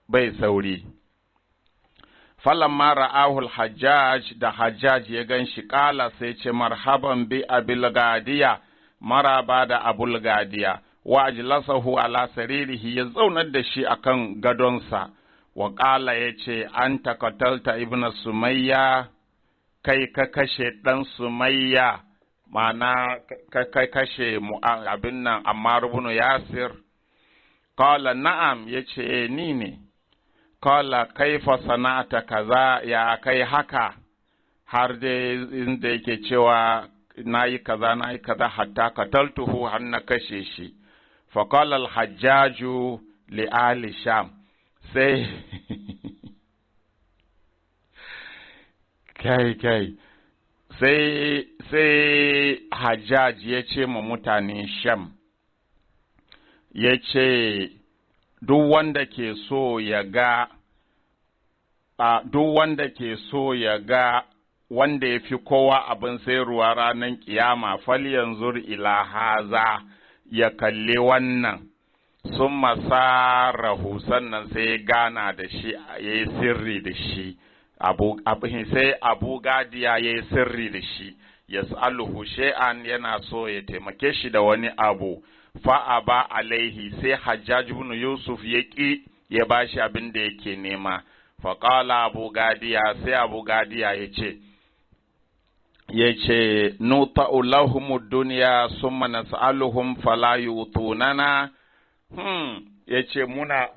bai sauri. Falamma ra'ahul hajjaj, da hajjaj ya gan shi, kala sai ce, marhaban bi abil gadiya, maraba da abul gadiya, wa ajlasahu ala saririhi, ya zaunar da shi akan gadonsa, wa ƙala ya ce, an takatalta ibn Sumayya, kai ka kashe ɗan Sumayya, ma'ana kai kashe abin nan Ammar ibn Yasir. Ƙala na'am, ya ce, ni ne. Ƙala kaifa sana'ata kaza, ya kai haka, har dai inda yake cewa na yi kaza hatta kataltuhu, har na kashe shi. Faƙala al-hajjaju li ahli Sham, sai kai sai Hajjaj ya ce ma mutanen Sham, ya ce duk wanda ke so ya ga wanda ya fi kowa abin sayarwa ranar kiyama falyanzur ila haza, ya kalli wannan. Sun masarahu, sannan sai ya gana da shi, ya yi sirri da shi, sai Abu Gadiya ya yi sirri da shi, ya sa'aluhu shay'an, yana so ya taimake shi da wani abu, fa'a ba alaihi, sai Hajjaj ibn Yusuf ya ƙi ya ba shi abin da yake nema. Faƙala Abu Gadiya, sai Abu Gadiya ya ce nuta'u lahumud duniya summa nas'aluhum fala yutunana. Ya ce muna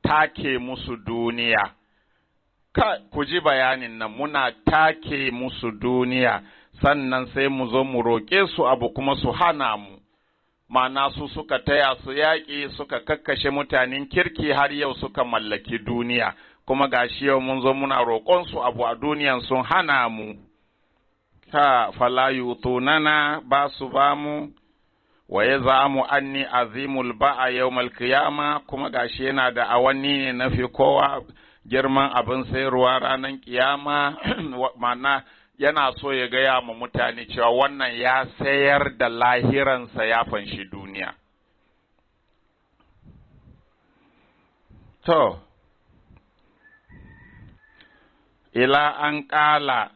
take musu duniya. Ku ji bayanin nan, muna take musu duniya, sannan sai mu zo mu roƙe su abu kuma su hana mu. Ma'ana su suka taya su yaƙi, suka kakkashe mutanen kirki har yau suka mallaki duniya, kuma gashi yau mun zo muna roƙon su abu a duniyan sun hana mu. Fala yutunana, ba su ba mu. Wa ya zamu anni azimul ba'a yawmal qiyama, kuma gashi yana da awanni ne na fi kowa girman abin sayarwa ranar kiyama. Ma'ana yana so ya gaya ma mutane cewa wannan ya sayar da lahiransa ya fanshi duniya. To, ila an ƙala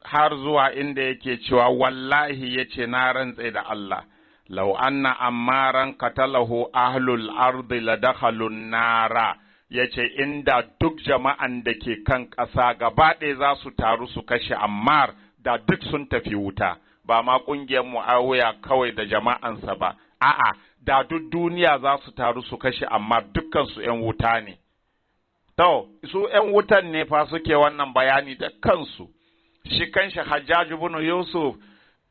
har zuwa inda yake cewa wallahi ya ce na rantse da Allah. Lau anna ammaran katalahu ahlul ardi la dakhalun nara, yace inda duk jama'an da ke kan ƙasa gaba ɗaya za su taru su kashe Ammar, da duk sun tafi wuta, ba ma ƙungiyar Muawiya kawai da jama'ansa ba, a'a da duk duniya za su taru su kashe Ammar, dukkan su ƴan wuta ne. To, su ƴan wutan ne fa suke wannan bayani da kansu. Shi kanshi Hajjaj ibn Yusuf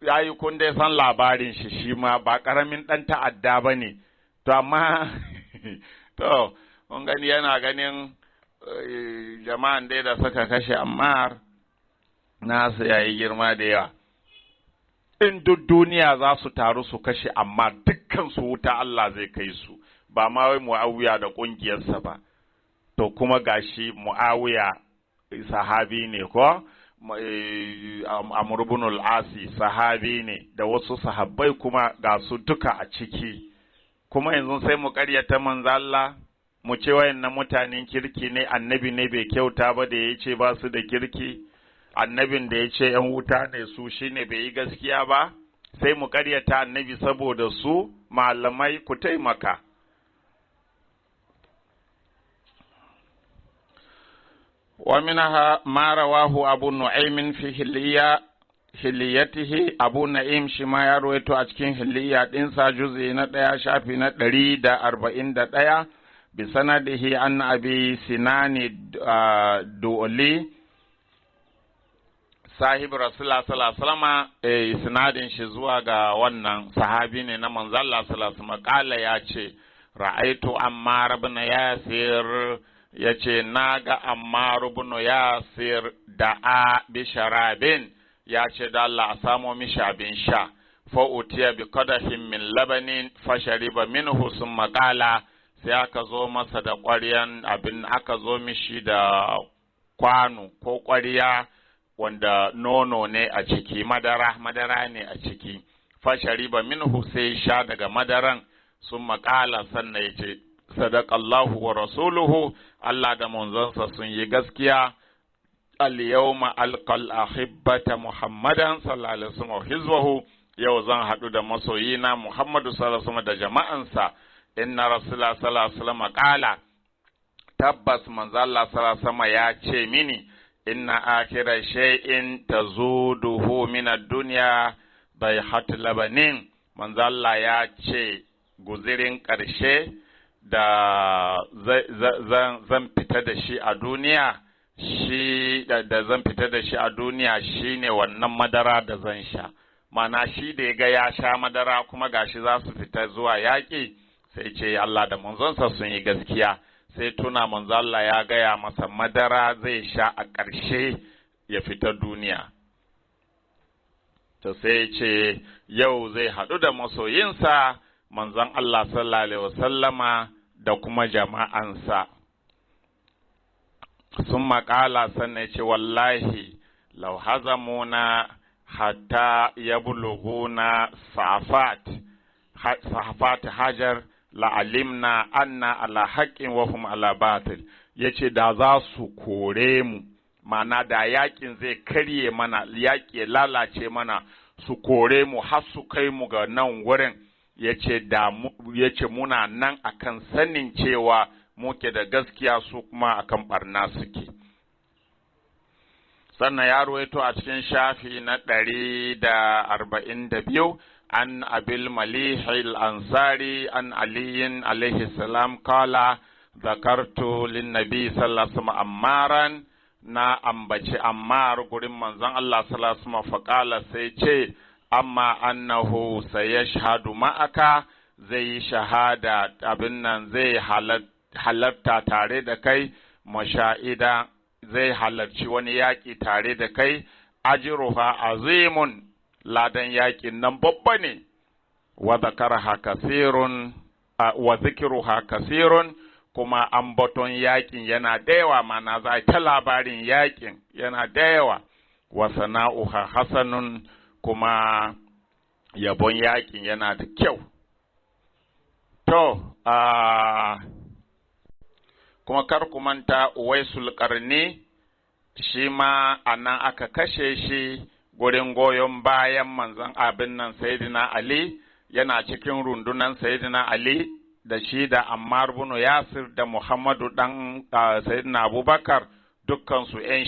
yayi kun dai san labarin shi ma ba ƙaramin ɗan ta'adda ba ne, to amma to mun gani yana ganin jama'an dai da suka kashe Ammar nasu yayi girma da yawa. In duk duniya za su taru su kashe Ammar, dukkan su wuta Allah zai kai su, ba ma wai Muawiya da ƙungiyarsa ba. To kuma gashi Muawiya sahabi ne ko? Amr ibn al-Asi sahabi ne, da wasu sahabbai kuma ga su duka a ciki. Kuma yanzu sai mu ƙaryata manzo Allah, mu ce wayannan mutanen kirki ne, annabi ne bai kyauta ba da ya ce ba su da kirki, annabin da ya ce ‘yan wuta ne su shine bai yi gaskiya ba, sai mu ƙaryata annabi saboda su. Malamai ku taimaka. ومنها ما رواه أبو نعيم في حليته. أبو نعيم شما يرويتو أتكين حلية إنسا جزء ندايا شافي ندري دا 41 بسنده أن أبي سنان دولي صاحب رسول الله صلى الله عليه وسلم سنادين شزوا ga wannan sahabi ne na manzo Allah sallallahu alaihi wasallam, kala yace ra'aitu Ammar ibn Yasir, ya ce na ga Ammar ibn Yasir da'a bi sharabin, ya ce da Allah a samo mishi abin sha, fa utiya bi qadahin min labanin fa shariba minhu summa qala, sai aka zo masa da ƙwaryan abin, aka zo mishi da kwano ko ƙwarya wanda nono ne a ciki, madara ne a ciki, fa shariba minhu, sai sha daga madaran, summa qala, sannan ya ce sadaqallahu wa rasuluhu, Allah da manzonsa sun yi gaskiya. Al-yawma alqal ahibbata Muhammadan sallallahu alaihi wasallam hizbahu, yau zan haɗu da masoyina Muhammadu sallallahu alaihi wasallam da jama'ansa. Inna rasulullah sallallahu alaihi wasallam qala, tabbas manzo Allah sallallahu alaihi wasallam ya ce mini, inna akhira shay'in tazuduhu min ad-dunya bayhat labanin. Manzo Allah ya ce guzirin ƙarshe da zan fita da shi a duniya, da zan fita da shi a duniya shine wannan madara da zan sha. Mana shi da ya ga ya sha madara kuma gashi za su fita zuwa yaƙi, sai ce Allah da manzonsa sun yi gaskiya. sai tuna manzo Allah ya gaya masa madara zai sha a ƙarshe ya fita duniya. To sai ce yau zai haɗu da masoyinsa manzon Allah sallallahu alaihi wasallama da kuma jama'ansa. Sun maƙala sannan ce wallahi lau hazamuna hatta yablughuna safat hajar la'alimna anna ala haqqin wa hum ala batil. Yace da za su kore mu, ma'ana da yakin zai karye mana, yaki ya lalace mana, su kore mu har su kai mu ga nan wurin. Yace muna nan akan sanin cewa muke da gaskiya su kuma akan barna suke. Sannan ya ruwaito a cikin shafi na 142 an abil malih al-ansari an aliyin alaihi salam kala zakartu lin nabi sallallahu alaihi wasallam ammaran, na ambaci ammar gurin manzon Allah sallallahu alaihi wasallam faqala sai ce amma annahu sayashhadu ma'aka, zai shahada abin nan zai halarta tare da kai, masha'ida zai halarci wani yaƙi tare da kai, ajruha azimun, ladan yaƙin nan babba ne, wa zikruha kasirun, kuma ambaton yaƙin yana da yawa, mana za ta labarin yaƙin yana da yawa, wa sana'uha hasanun, kuma yabon yaƙin yana da kyau. To, kuma kar ku manta Uwaisul Qarni shi ma anan aka kashe shi gurin goyon bayan manzon abin nan Sayyidina Ali, yana cikin rundunan Sayyidina Ali da shi da Ammar bin Yasir da Muhammadu dan Sayyidina Abubakar, dukkan su ƴan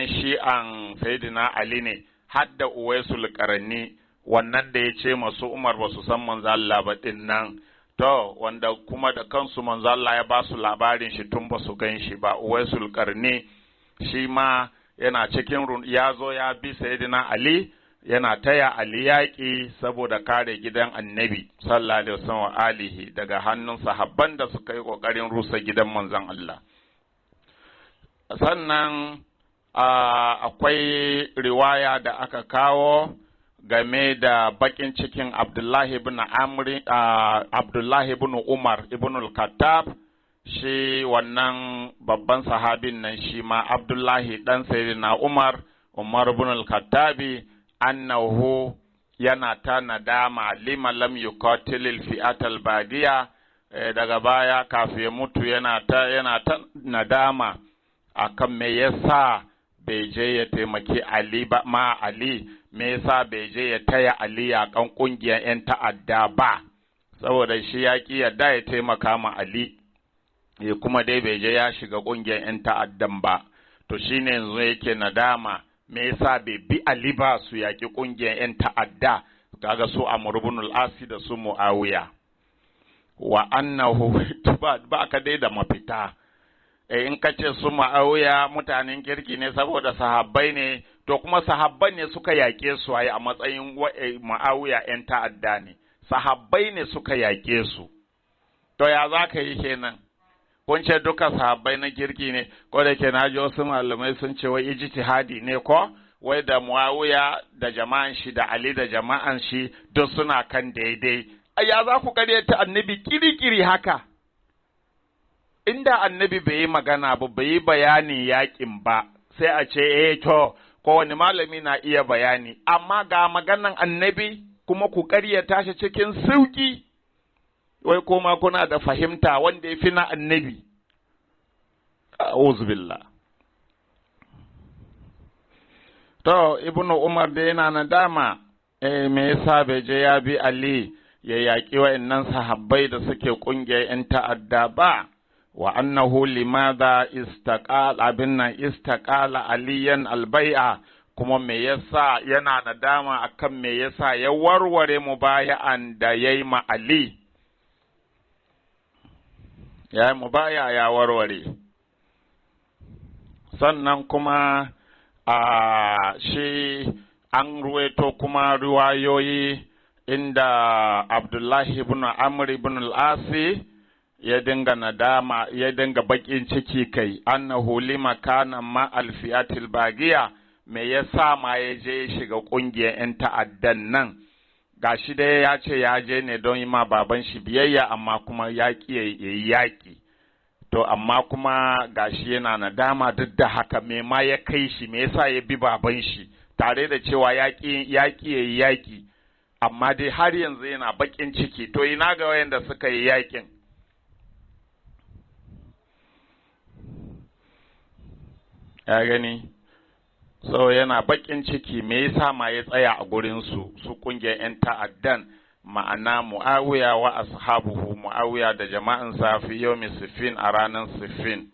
shi'an Sayyidina Ali ne, har da Uwaisul Qarni wannan da ya ce masu Umar ba su san manzo Allah ba din nan. To, wanda kuma da kansu manzo Allah ya ba su labarin shi tun ba su gan shi ba. Uwaisul Qarni shi ma yana cikin ya zo ya bi Sayyidina Ali, yana taya Ali yaƙi saboda kare gidan Annabi sallallahu alaihi wasallam alihi daga hannun sahabban da suka yi ƙoƙarin rusa gidan manzon Allah. Sannan akwai riwaya da aka kawo game da bakin cikin Abdullahi ibn Umar ibn al-Khattab, shi wannan babban sahabin nan shi ma Abdullahi dan Sayyidina Umar ibn al-Khattabi, annahu yana ta nadama lima lam yuqatil al-fi'at al-badiya, daga baya kafin mutu yana ta nadama akan me yasa bai je ya taimaki Ali ba, ma Ali me yasa bai je ya taya Ali yakan kungiyar 'yan ta'adda ba, saboda shi ya ki yadda ya taimaka ma Ali, kuma dai bai je ya shiga kungiyar 'yan ta'addan ba. To shine yanzu yake nadama me yasa bai bi Ali ba su yaki kungiyar 'yan ta'adda, kaga su Amr ibn al-As da su Muawiya. Wa annahu ba ka dai da mafita. In ka ce su Muawiya mutanen kirki ne saboda sahabbai ne, to kuma sahabbai ne suka yaƙe su a matsayin Muawiya 'yan ta'adda ne, sahabbai ne suka yaƙe su. To ya za ka yi kenan? Kun ce duka sahabbai na kirki ne, ko da ke na ji wasu malamai sun ce wai ijtihadi ne ko? Wai da Muawiya da jama'an shi da Ali da jama'an shi duk suna kan daidai. Ya za ku ƙaryata annabi kiri-kiri haka? Inda annabi bai yi magana ba, bai yi bayanin yakin ba, sai a ce to kowane malami na iya bayani, amma ga maganan annabi kuma ku ƙaryata shi cikin sauki, wai kuma kuna da fahimta wanda ya fi na annabi. Auzubillah. To, Ibnu Umar da yana nadama, me yasa bai je ya bi Ali ya yaƙi wa'annan sahabbai da suke ƙungiyar 'yan ta'adda ba? Wa annahu limadha istaqala aliyan albai'a, kuma me yasa yana nadama akan me yasa ya warware mubaya'an da yayi ma Ali, ya mubaya ya warware. Sannan kuma shi an ruwaito kuma riwayoyi inda Abdullahi ibn Amr ibn al-Asi ya dinga nadama, ya dinga bakin ciki kai, annahu lima kana ma alfiyatil bagiya, me yasa ma ya je ya shiga ƙungiyar 'yan ta'addan nan. Gashi dai ya ce ya je ne don yi ma baban shi biyayya, amma kuma ya ƙi ya yi yaƙi. To amma kuma gashi yana nadama, duk da haka me ma ya kai shi, me yasa ya bi baban shi tare da cewa ya ƙi ya yi yaƙi, amma dai har yanzu yana baƙin ciki. To ina ga wayanda suka yi yaƙin. Ya gani? So yana baƙin ciki, me yasa ma ya tsaya a gurin su ƙungiyar 'yan ta'addan, ma'ana Muawiya wa ashabuhu, Muawiya da jama'an safi yawmi siffin, a ranar siffin.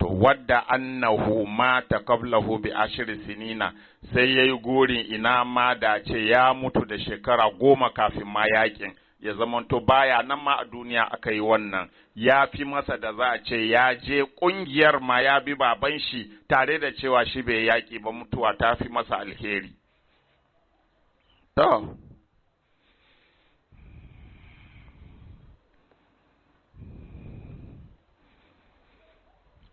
To wadda annahu mata qablahu bi ashri sinina, sai yayi gurin ina ma da ce ya mutu da shekara 10 kafin ma yakin, ya zamanto baya nan ma a duniya aka yi wannan. Ya fi masa da za a ce ya je ƙungiyar ma ya bi baban shi tare da cewa shi bai yaƙi ba, mutuwa ta fi masa alheri.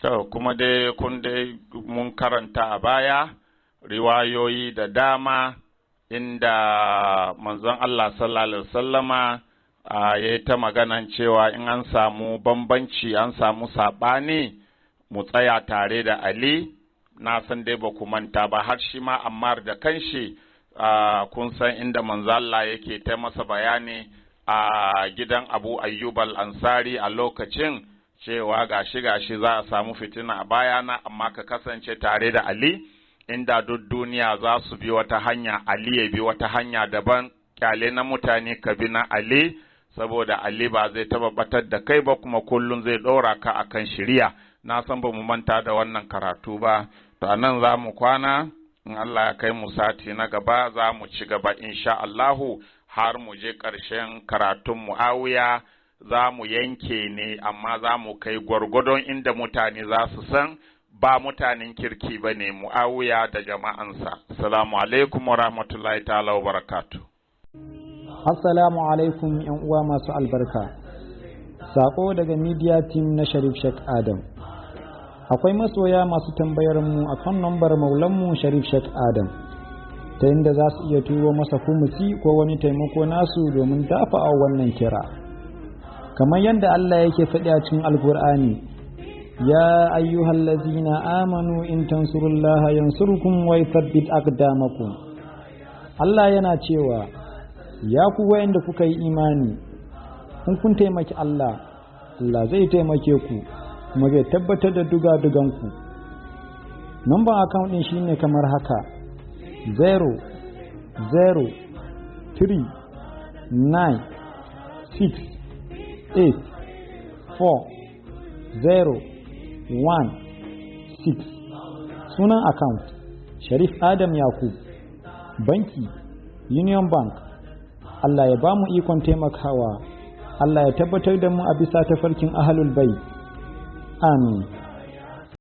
To kuma dai mun karanta a baya riwayoyi da dama inda manzon Allah sallallahu alaihi wasallama ya yi ta maganan cewa in an samu bambanci, an samu saɓani, mu tsaya tare da Ali. Na san dai ba ku manta ba, har shi ma Ammar da kanshi kun san inda manzon Allah yake ta masa bayani a gidan Abu Ayyub al-Ansari a lokacin cewa gashi za a samu fitina a bayana, amma ka kasance tare da Ali. Inda duk duniya za su bi wata hanya, Ali ya bi wata hanya daban, kyale na mutane ka bi na Ali, saboda Ali ba zai taba batar da kai ba, kuma kullum zai ɗora ka akan shiriya. Na san ba mu manta da wannan karatu ba. To anan za mu kwana, in Allah ya kai mu sati na gaba za mu ci gaba insha Allahu, har mu je ƙarshen karatun Muawiya. Za mu yanke ne, amma za mu kai gwargwadon inda mutane za su san ba mutanen kirki ba ne Muawiya da jama'ansa. Assalamu alaikum wa rahmatullahi ta'ala wa barakatu. Assalamu alaikum ‘yan uwa masu albarka. Sako daga media team na Sharif Sheikh Adam. Akwai masoya masu tambayar mu akan nambar maulanmu Sharif Sheikh Adam, ta inda za su iya turo masa kumusi ko wani taimako nasu domin dafa a wannan kira. Kamar yadda Allah yake faɗi a cikin Alƙur'ani, ya ayyuhallazina amanu in tansurullaha yansurkum wa yuthabbit aqdamakum. Allah yana cewa, ya ku wayanda kuka yi imani, in kun taimaki Allah, Allah zai taimake ku, kuma zai tabbatar da dugaduganku. Number account din shine kamar haka: 00396840116. Sunan account Sharif Adam Yakub, banki Union Bank. Allah ya ba mu ikon taimakawa, Allah ya tabbatar da mu a bisa tafarkin ahlul bait. Amin.